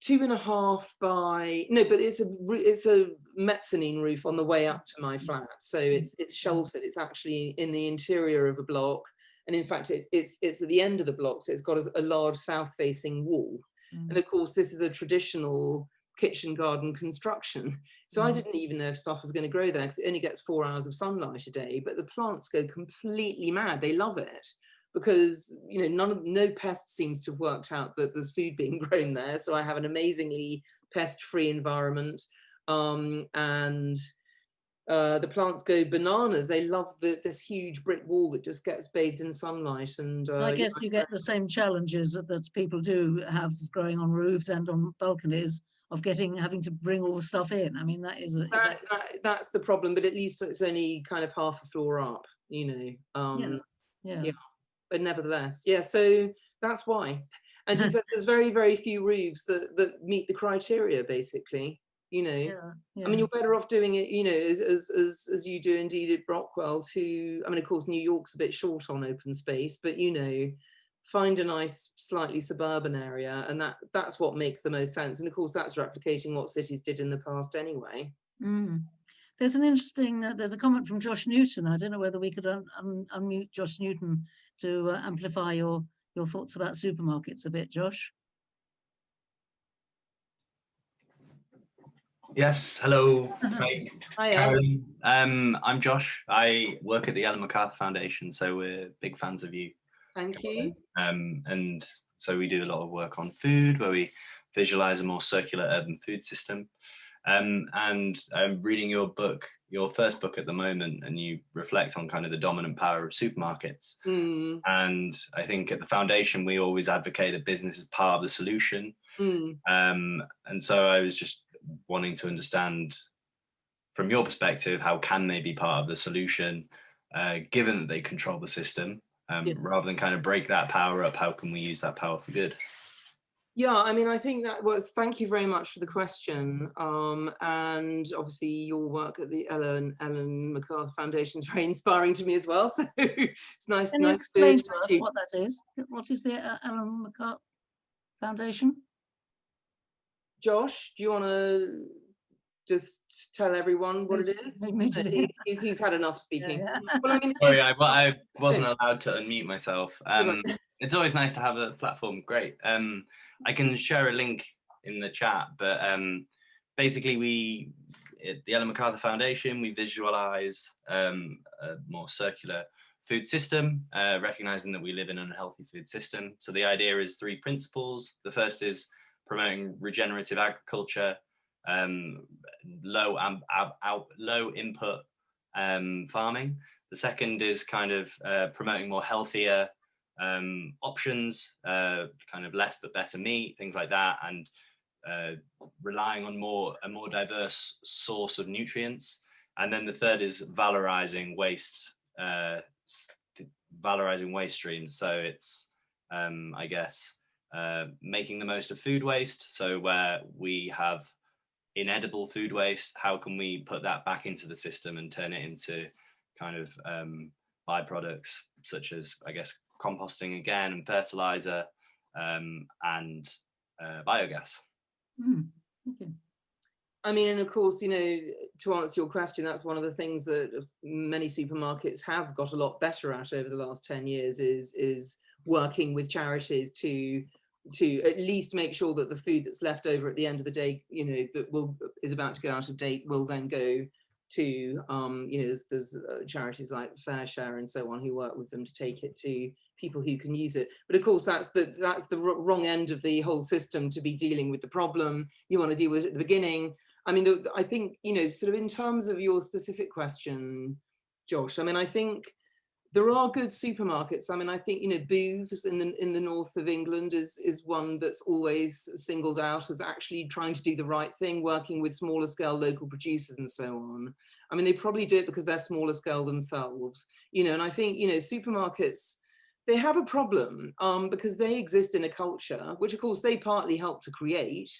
2.5 by, no, but it's a mezzanine roof on the way up to my flat. So it's sheltered. It's actually in the interior of a block. And in fact, it's at the end of the block, so it's got a large south-facing wall. And of course, this is a traditional kitchen garden construction. So I didn't even know if stuff was going to grow there, because it only gets 4 hours of sunlight a day. But the plants go completely mad. They love it, because no pest seems to have worked out that there's food being grown there. So I have an amazingly pest-free environment, and the plants go bananas. They love this huge brick wall that just gets bathed in sunlight. And I guess you get the same challenges that people do have growing on roofs and on balconies, of having to bring all the stuff in. I mean, that is that's the problem. But at least it's only kind of half a floor up, yeah. But nevertheless, yeah. So that's why. And she said there's very, very few roofs that meet the criteria, basically. Yeah. I mean, you're better off doing it, as you do indeed at Brockwell. I mean, of course, New York's a bit short on open space, but find a nice, slightly suburban area, and that's what makes the most sense. And of course, that's replicating what cities did in the past anyway. There's an interesting, there's a comment from Josh Newton. I don't know whether we could unmute Josh Newton to amplify your thoughts about supermarkets a bit, Josh. Yes, hello. Hi. Hi, Carolyn. I'm Josh. I work at the Ellen MacArthur Foundation, so we're big fans of you. Thank you. And so we do a lot of work on food, where we visualize a more circular urban food system. And I'm reading your book, your first book at the moment, and you reflect on kind of the dominant power of supermarkets. And I think at the foundation, we always advocate that business is part of the solution. And so I was just wanting to understand, from your perspective, how can they be part of the solution, given that they control the system, rather than kind of break that power up? How can we use that power for good? Yeah, I mean, I think that thank you very much for the question. And obviously your work at the Ellen MacArthur Foundation is very inspiring to me as well. So it's nice. Can you explain to us what that is? What is the Ellen MacArthur Foundation? Josh, do you want to just tell everyone what it is? He's had enough speaking. Yeah. Well, I mean, sorry, I wasn't allowed to unmute myself. It's always nice to have a platform. Great. I can share a link in the chat, but basically at the Ellen MacArthur Foundation, we visualize a more circular food system, recognizing that we live in an unhealthy food system. So the idea is 3 principles. The first is promoting regenerative agriculture, low input farming. The second is kind of promoting more healthier options, kind of less but better meat, things like that, and relying on a more diverse source of nutrients. And then the third is valorizing waste streams. So it's I guess making the most of food waste. So where we have inedible food waste, how can we put that back into the system and turn it into kind of byproducts such as, I guess, composting again, and fertilizer, and biogas. Okay. I mean, and of course, you know, to answer your question, that's one of the things that many supermarkets have got a lot better at over the last 10 years is working with charities to at least make sure that the food that's left over at the end of the day, you know, that is about to go out of date, will then go to, you know, there's charities like Fair Share and so on who work with them to take it to people who can use it. But of course, that's the wrong end of the whole system to be dealing with the problem. You want to deal with it at the beginning. I mean, I think, you know, sort of in terms of your specific question, Josh, I mean, I think there are good supermarkets. I mean, I think, you know, Booths in the north of England is one that's always singled out as actually trying to do the right thing, working with smaller scale local producers and so on. I mean, they probably do it because they're smaller scale themselves, you know, and I think, you know, supermarkets, they have a problem because they exist in a culture, which of course they partly help to create,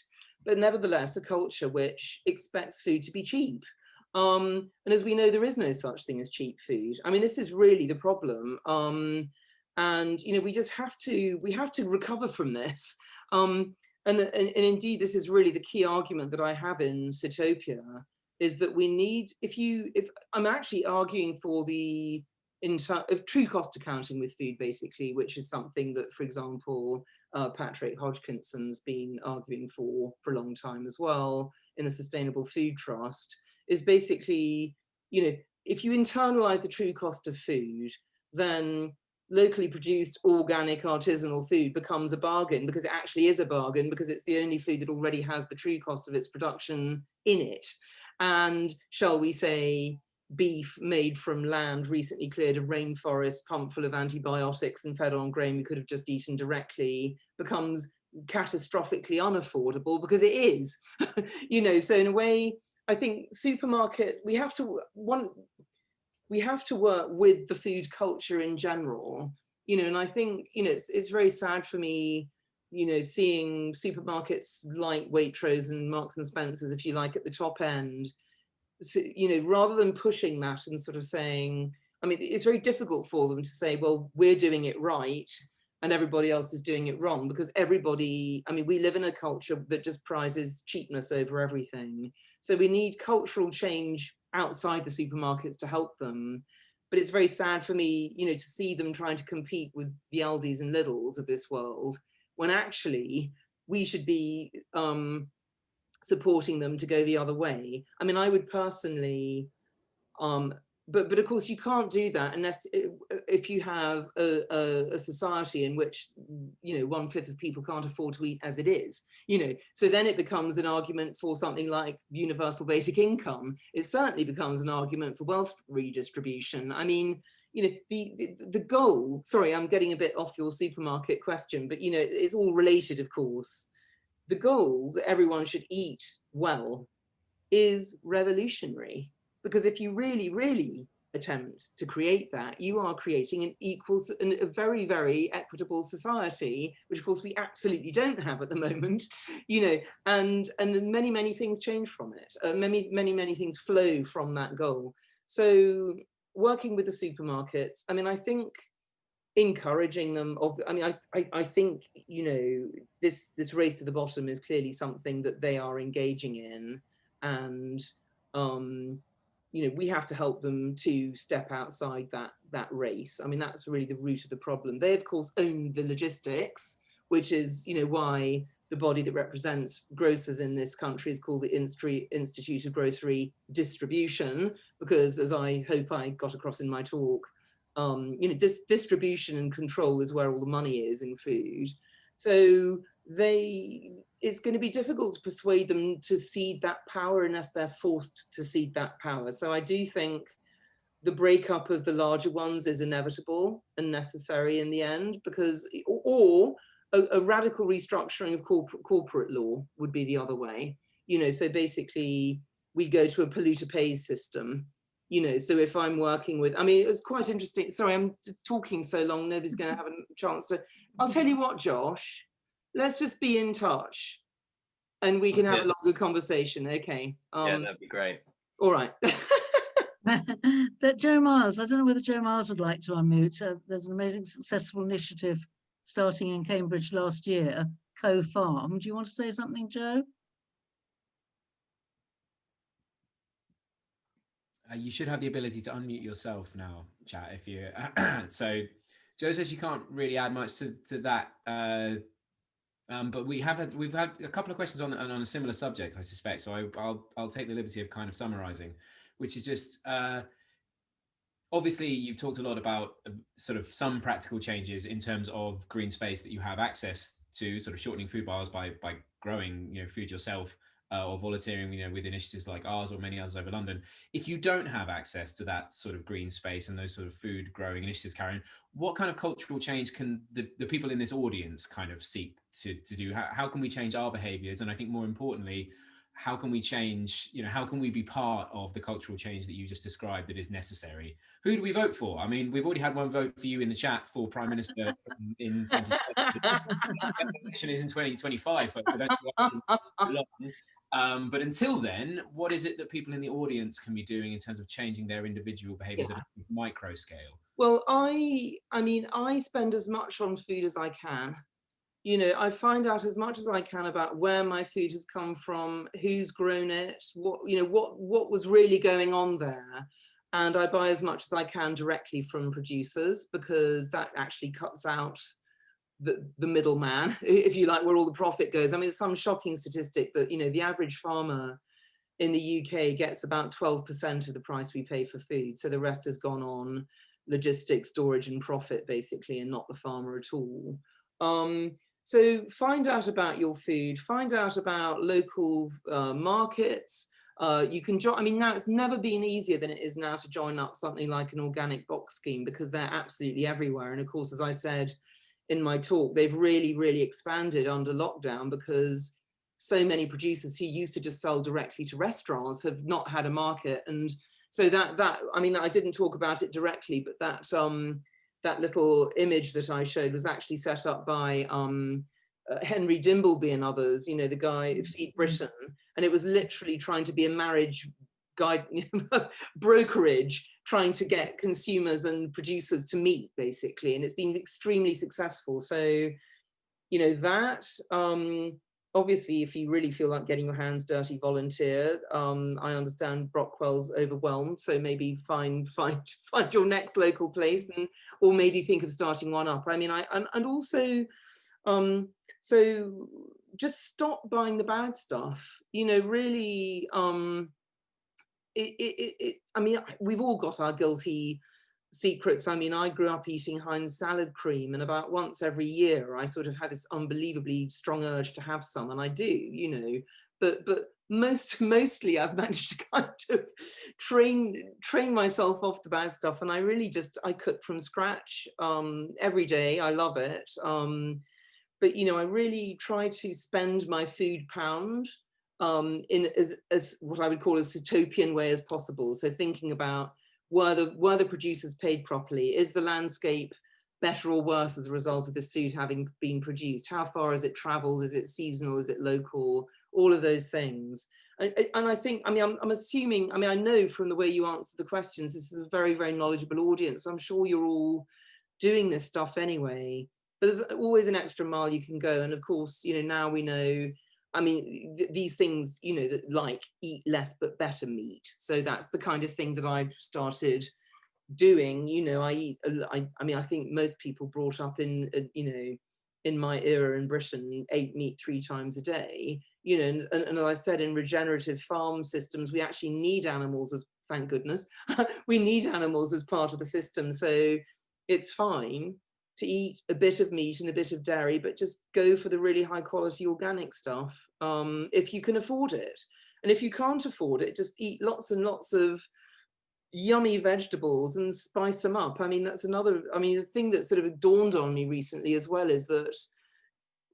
but nevertheless a culture which expects food to be cheap. And as we know, there is no such thing as cheap food. I mean, this is really the problem. And, you know, we have to recover from this. And indeed, this is really the key argument that I have in Sitopia, is that we need, if I'm actually arguing for the of true cost accounting with food, basically, which is something that, for example, Patrick Hodgkinson's been arguing for a long time as well in the Sustainable Food Trust, is basically, you know, if you internalize the true cost of food, then locally produced organic artisanal food becomes a bargain, because it actually is a bargain, because it's the only food that already has the true cost of its production in it. And shall we say, beef made from land recently cleared of rainforest, pumped full of antibiotics and fed on grain we could have just eaten directly, becomes catastrophically unaffordable, because it is. You know, so in a way, I think supermarkets, we have to work with the food culture in general, you know, and I think, you know, it's very sad for me, you know, seeing supermarkets like Waitrose and Marks and Spencer's, if you like, at the top end. So, you know, rather than pushing that and sort of saying, I mean, it's very difficult for them to say, well, we're doing it right and everybody else is doing it wrong, because everybody, I mean, we live in a culture that just prizes cheapness over everything. So we need cultural change outside the supermarkets to help them. But it's very sad for me, you know, to see them trying to compete with the Aldis and Lidls of this world, when actually we should be supporting them to go the other way. I mean, I would personally, but of course you can't do that unless if you have a society in which, you know, 1/5 of people can't afford to eat as it is, you know, so then it becomes an argument for something like universal basic income. It certainly becomes an argument for wealth redistribution. I mean, you know, the goal, sorry, I'm getting a bit off your supermarket question, but, you know, it's all related, of course. The goal that everyone should eat well is revolutionary, because if you really, really attempt to create that, you are creating an equal and a very, very equitable society, which of course we absolutely don't have at the moment, you know, and many, many things change from it. Many things flow from that goal. So working with the supermarkets, I mean, I think encouraging them I mean, I think, you know, this race to the bottom is clearly something that they are engaging in, and you know, we have to help them to step outside that race. I mean, that's really the root of the problem. They of course own the logistics, which is, you know, why the body that represents grocers in this country is called the Institute of Grocery Distribution, because, as I hope I got across in my talk, you know, distribution and control is where all the money is in food. So it's going to be difficult to persuade them to cede that power unless they're forced to cede that power. So I do think the breakup of the larger ones is inevitable and necessary in the end, because, or a radical restructuring of corporate law would be the other way. You know, so basically we go to a polluter pays system. You know, so if I'm working with, I mean, it was quite interesting. Sorry, I'm talking so long, nobody's going to have a chance to. I'll tell you what, Josh, let's just be in touch and we can have a longer conversation. Okay. Yeah, that'd be great. All right. That Joe Miles, I don't know whether Joe Miles would like to unmute. There's an amazing successful initiative starting in Cambridge last year, Co-Farm. Do you want to say something, Joe? You should have the ability to unmute yourself now, chat, if you so Joe says you can't really add much to that, but we've had a couple of questions on a similar subject, I suspect, so I'll take the liberty of kind of summarizing, which is just obviously you've talked a lot about sort of some practical changes in terms of green space that you have access to, sort of shortening food biles by growing, you know, food yourself, or volunteering, you know, with initiatives like ours or many others over London. If you don't have access to that sort of green space and those sort of food growing initiatives, Karen, what kind of cultural change can the people in this audience kind of seek to do? How can we change our behaviors? And I think more importantly, how can we change, you know, how can we be part of the cultural change that you just described that is necessary? Who do we vote for? I mean, we've already had one vote for you in the chat for Prime Minister in 2020. The election is in 2025, folks. I don't think that's so long. But until then, what is it that people in the audience can be doing in terms of changing their individual behaviours at a micro scale? Well, I mean, I spend as much on food as I can. You know, I find out as much as I can about where my food has come from, who's grown it, what, you know, what was really going on there. And I buy as much as I can directly from producers, because that actually cuts out the middleman, if you like, where all the profit goes. I mean, some shocking statistic that, you know, the average farmer in the UK gets about 12% of the price we pay for food. So the rest has gone on logistics, storage and profit, basically, and not the farmer at all. So find out about your food, find out about local markets. You can join, I mean, now it's never been easier than it is now to join up something like an organic box scheme, because they're absolutely everywhere. And of course, as I said in my talk, they've really, really expanded under lockdown, because so many producers who used to just sell directly to restaurants have not had a market. And so that I mean, I didn't talk about it directly, but that little image that I showed was actually set up by Henry Dimbleby and others, you know, the guy Feed Britain, and it was literally trying to be a marriage guide, brokerage, trying to get consumers and producers to meet, basically, and it's been extremely successful. So, you know, that obviously, if you really feel like getting your hands dirty, volunteer. I understand Brockwell's overwhelmed, so maybe find your next local place, and or maybe think of starting one up. I mean, and also, so just stop buying the bad stuff. You know, really, I mean, we've all got our guilty secrets. I mean, I grew up eating Heinz salad cream, and about once every year I sort of had this unbelievably strong urge to have some, and I do, you know, but mostly I've managed to kind of train myself off the bad stuff, and I really I cook from scratch every day. I love it, but you know, I really try to spend my food pound in as what I would call a Sitopian way as possible. So thinking about, were the producers paid properly? Is the landscape better or worse as a result of this food having been produced? How far has it traveled? Is it seasonal? Is it local? All of those things. And I think, I mean, I'm assuming, I mean, I know from the way you answer the questions, this is a very, very knowledgeable audience. I'm sure you're all doing this stuff anyway, but there's always an extra mile you can go. And of course, you know, now we know, I mean, these things, you know, that like eat less but better meat. So that's the kind of thing that I've started doing. You know, I mean, I think most people brought up in, you know, in my era in Britain, ate meat 3 times a day. You know, and as I said, in regenerative farm systems, we actually need animals as, thank goodness, we need animals as part of the system. So it's fine to eat a bit of meat and a bit of dairy, but just go for the really high quality organic stuff if you can afford it. And if you can't afford it, just eat lots and lots of yummy vegetables and spice them up. I mean, that's another, I mean, the thing that sort of dawned on me recently as well is that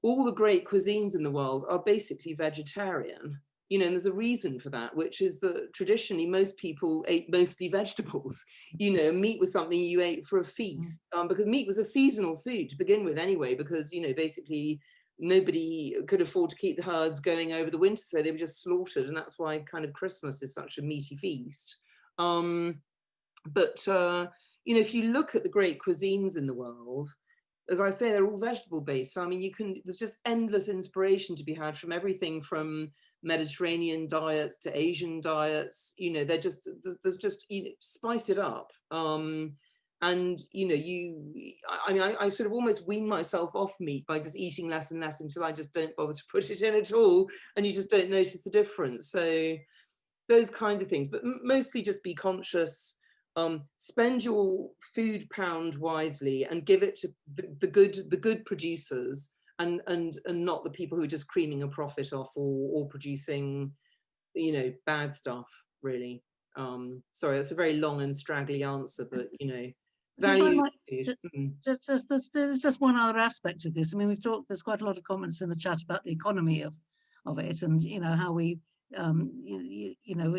all the great cuisines in the world are basically vegetarian. You know, and there's a reason for that, which is that traditionally most people ate mostly vegetables. You know, meat was something you ate for a feast, because meat was a seasonal food to begin with anyway, because, you know, basically nobody could afford to keep the herds going over the winter, so they were just slaughtered. And that's why kind of Christmas is such a meaty feast. But you know, if you look at the great cuisines in the world, as I say, they're all vegetable based. So I mean, there's just endless inspiration to be had from everything from Mediterranean diets to Asian diets. You know, there's just you know, spice it up. And you know, I sort of almost wean myself off meat by just eating less and less until I just don't bother to put it in at all, and you just don't notice the difference. So those kinds of things, but mostly just be conscious. Spend your food pound wisely and give it to the good producers, and not the people who are just creaming a profit off or producing, you know, bad stuff. Really. Sorry, that's a very long and straggly answer, but you know. Value. There's just one other aspect of this. I mean, there's quite a lot of comments in the chat about the economy of it, and you know how we, you know,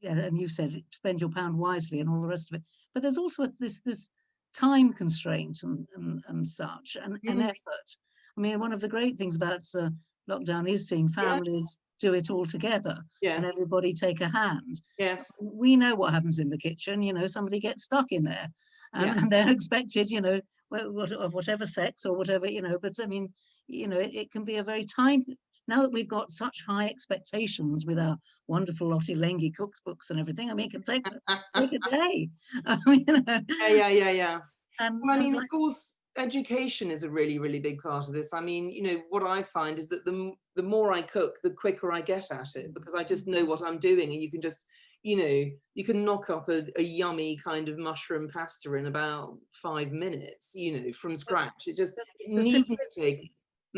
yeah, and you've said spend your pound wisely and all the rest of it. But there's also this time constraint and such, and effort. I mean, one of the great things about lockdown is seeing families do it all together, and everybody take a hand. Yes, we know what happens in the kitchen. You know, somebody gets stuck in there. And they're expected, you know, of whatever sex or whatever, you know, but I mean, you know, it can be a very time, now that we've got such high expectations with our wonderful Lotte Lengi cookbooks and everything, I mean, it can take a day. You know? Yeah. And, well, I mean, of course, education is a really, really big part of this. I mean, you know, what I find is that the more I cook, the quicker I get at it, because I just know what I'm doing, and you can just, you know, you can knock up a yummy kind of mushroom pasta in about 5 minutes, you know, from scratch. It just needs to take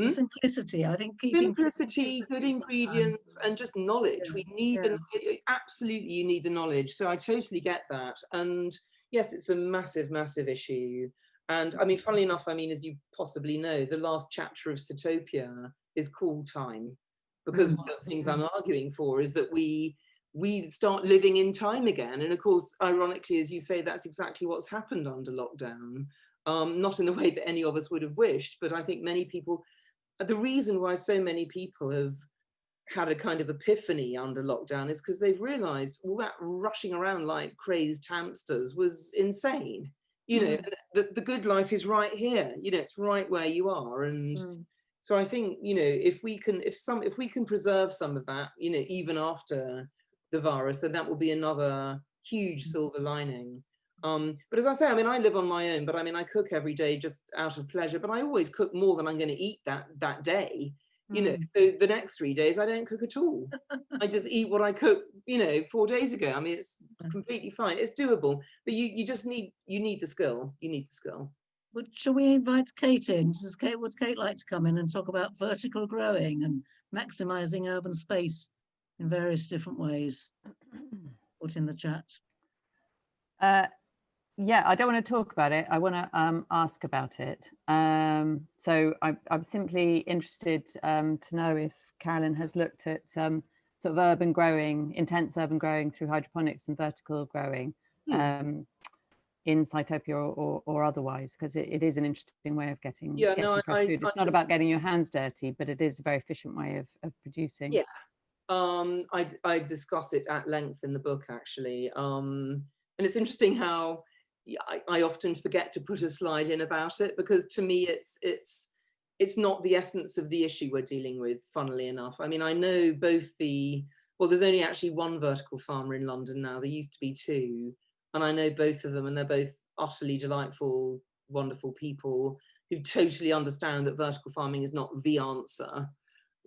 simplicity. I think simplicity, good ingredients, and just knowledge. We need absolutely, you need the knowledge. So I totally get that. And yes, it's a massive, massive issue. And I mean, funnily enough, I mean, as you possibly know, the last chapter of Sitopia is called time, because one of the things I'm arguing for is that we start living in time again. And of course, ironically, as you say, that's exactly what's happened under lockdown. Not in the way that any of us would have wished, but I think many people, the reason why so many people have had a kind of epiphany under lockdown is because they've realized all that rushing around like crazed hamsters was insane. You know, the good life is right here. You know, it's right where you are. And so I think, you know, if we can preserve some of that, you know, even after the virus, then that will be another huge silver lining. But as I say, I mean, I live on my own, but I mean, I cook every day just out of pleasure, but I always cook more than I'm going to eat that day. You know, the next 3 days, I don't cook at all. I just eat what I cooked, you know, 4 days ago. I mean, it's completely fine. It's doable, but you just need the skill. You need the skill. But shall we invite Kate in? Would Kate like to come in and talk about vertical growing and maximizing urban space in various different ways? Put in the chat. Yeah, I don't want to talk about it. I want to ask about it. So I'm simply interested to know if Carolyn has looked at sort of urban growing, intense urban growing through hydroponics and vertical growing in Sitopia or otherwise, because it is an interesting way of getting fresh food. It's not about getting your hands dirty, but it is a very efficient way of producing. Yeah, I discuss it at length in the book, actually. And it's interesting how I often forget to put a slide in about it, because to me it's not the essence of the issue we're dealing with, funnily enough. I mean, I know both there's only actually one vertical farmer in London now. There used to be two, and I know both of them, and they're both utterly delightful, wonderful people who totally understand that vertical farming is not the answer.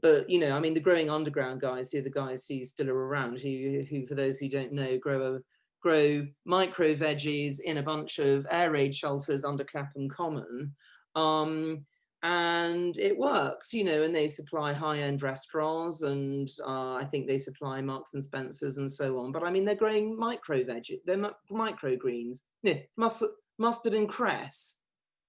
But, you know, I mean, the Growing Underground guys, who are the guys who still are around, who for those who don't know, grow micro veggies in a bunch of air raid shelters under Clapham Common. And it works, you know, and they supply high-end restaurants, and I think they supply Marks and Spencer's and so on. But I mean, they're growing micro veggies, they're microgreens, you know, mustard and cress.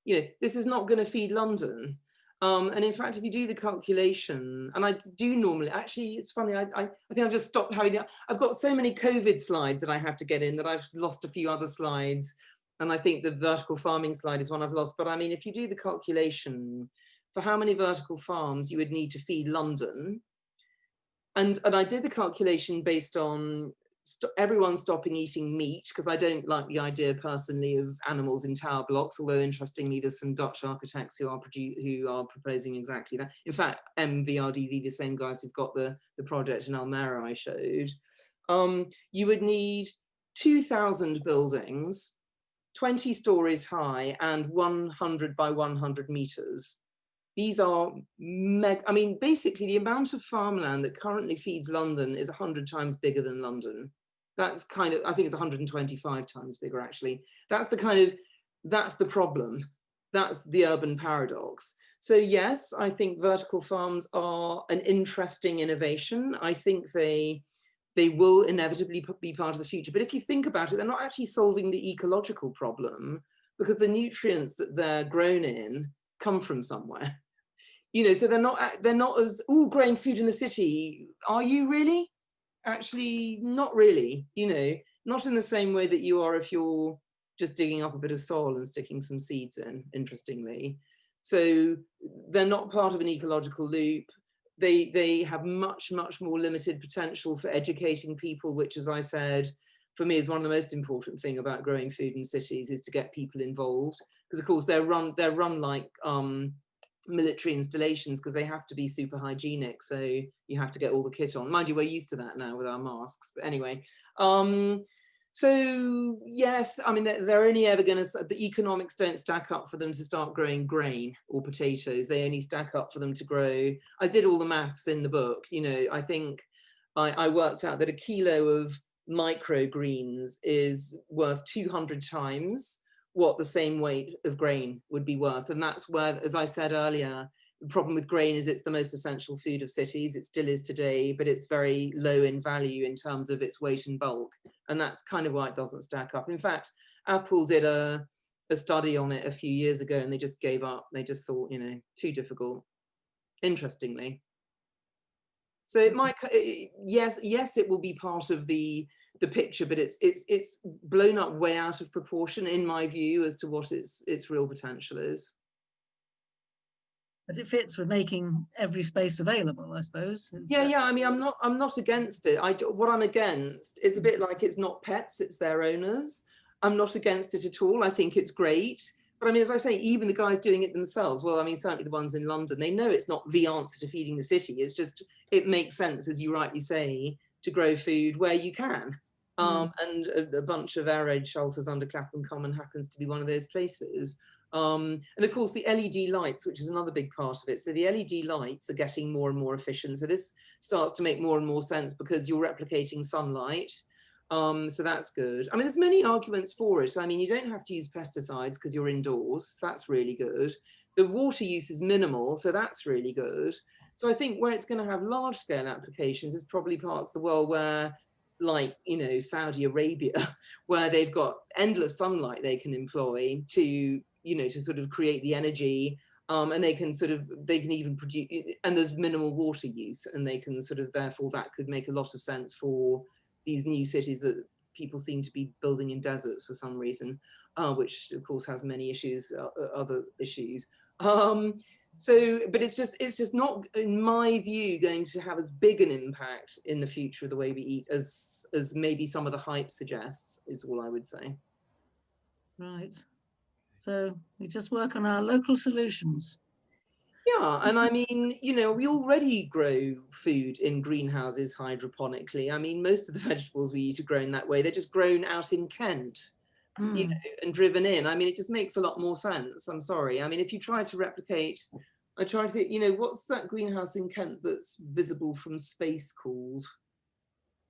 You know, this is not going to feed London. And in fact, if you do the calculation, and I do normally, actually, it's funny, I think I've just stopped having I've got so many COVID slides that I have to get in that I've lost a few other slides. And I think the vertical farming slide is one I've lost. But I mean, if you do the calculation for how many vertical farms you would need to feed London, and I did the calculation based on everyone stopping eating meat, because I don't like the idea personally of animals in tower blocks, although interestingly there's some Dutch architects who are proposing exactly that. In fact, MVRDV, the same guys who've got the project in Almere I showed, you would need 2,000 buildings, 20 stories high and 100 by 100 meters. These are I mean, basically the amount of farmland that currently feeds London is 100 times bigger than London. That's kind of, I think it's 125 times bigger actually. That's the problem. That's the urban paradox. So yes, I think vertical farms are an interesting innovation. I think they will inevitably be part of the future. But if you think about it, they're not actually solving the ecological problem, because the nutrients that they're grown in come from somewhere. You know, so they're not as, growing food in the city. Are you really? Actually, not really, you know, not in the same way that you are if you're just digging up a bit of soil and sticking some seeds in, interestingly. So they're not part of an ecological loop. They have much, much more limited potential for educating people, which, as I said, for me is one of the most important thing about growing food in cities, is to get people involved. Because of course they're run like military installations, because they have to be super hygienic, so you have to get all the kit on. Mind you, we're used to that now with our masks, but anyway, so yes, I mean, they're only ever going to, the economics don't stack up for them to start growing grain or potatoes. They only stack up for them to grow, I did all the maths in the book, you know, I think I worked out that a kilo of microgreens is worth 200 times what the same weight of grain would be worth. And that's where, as I said earlier, the problem with grain is it's the most essential food of cities. It still is today, but it's very low in value in terms of its weight and bulk. And that's kind of why it doesn't stack up. In fact, Apple did a study on it a few years ago and they just gave up. They just thought, you know, too difficult, interestingly. So it might, yes, it will be part of the picture, but it's blown up way out of proportion, in my view, as to what its real potential is. But it fits with making every space available, I suppose. Yeah. I mean, I'm not against it. What I'm against is a bit like, it's not pets, it's their owners. I'm not against it at all. I think it's great. But I mean, as I say, even the guys doing it themselves, well, I mean, certainly the ones in London, they know it's not the answer to feeding the city. It's just, it makes sense, as you rightly say, to grow food where you can. And a bunch of air raid shelters under Clapham Common happens to be one of those places. And of course, the LED lights, which is another big part of it. So the LED lights are getting more and more efficient. So this starts to make more and more sense because you're replicating sunlight. So that's good. I mean, there's many arguments for it. I mean, you don't have to use pesticides because you're indoors. So that's really good. The water use is minimal, so that's really good. So I think where it's going to have large scale applications is probably parts of the world where, like, you know, Saudi Arabia, where they've got endless sunlight they can employ to, you know, to sort of create the energy. And they can even produce, and there's minimal water use, and they can sort of, therefore that could make a lot of sense for these new cities that people seem to be building in deserts for some reason, which of course has many issues, other issues. So, but it's just not, in my view, going to have as big an impact in the future of the way we eat as maybe some of the hype suggests, is all I would say. Right. So we just work on our local solutions. Yeah, and I mean, you know, we already grow food in greenhouses hydroponically. I mean, most of the vegetables we eat are grown that way. They're just grown out in Kent, you know, and driven in. I mean, it just makes a lot more sense. I'm sorry. I mean, if you try to replicate, I try to think, you know, what's that greenhouse in Kent that's visible from space called?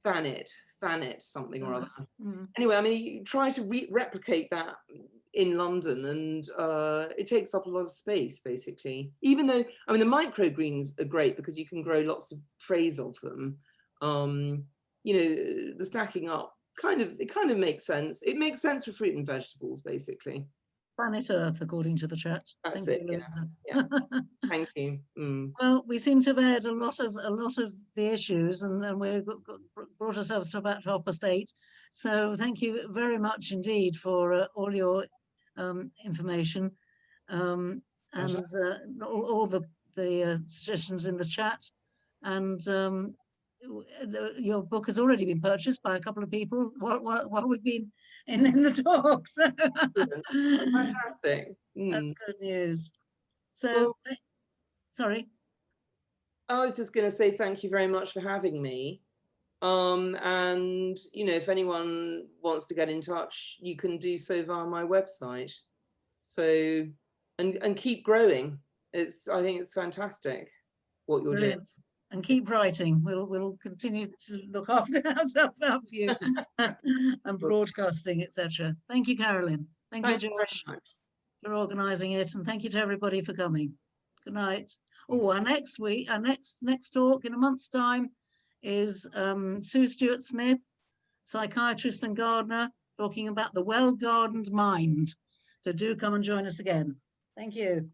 Thanet, something or other. Anyway, I mean, you try to replicate that in London, and it takes up a lot of space, basically. Even though, I mean, the microgreens are great because you can grow lots of trays of them. You know, the stacking up it kind of makes sense. It makes sense for fruit and vegetables, basically. Planet Earth, according to the chat. That's Thank it. you, Yeah. Thank you. Well, we seem to have aired a lot of the issues, and we've brought ourselves to about 8:30. So thank you very much indeed for all your information and all the suggestions in the chat. And your book has already been purchased by a couple of people while we've been in the talks. Fantastic. That's good news. So, Well, sorry. I was just going to say thank you very much for having me. And you know, if anyone wants to get in touch, you can do so via my website. So, and keep growing. I think it's fantastic what you're doing. And keep writing. We'll continue to look after you and broadcasting, etc. Thank you, Carolyn. Thank you, Josh, for organising it, and thank you to everybody for coming. Good night. Oh, our next talk in a month's time is Sue Stewart-Smith, psychiatrist and gardener, talking about the well-gardened mind. So do come and join us again. Thank you.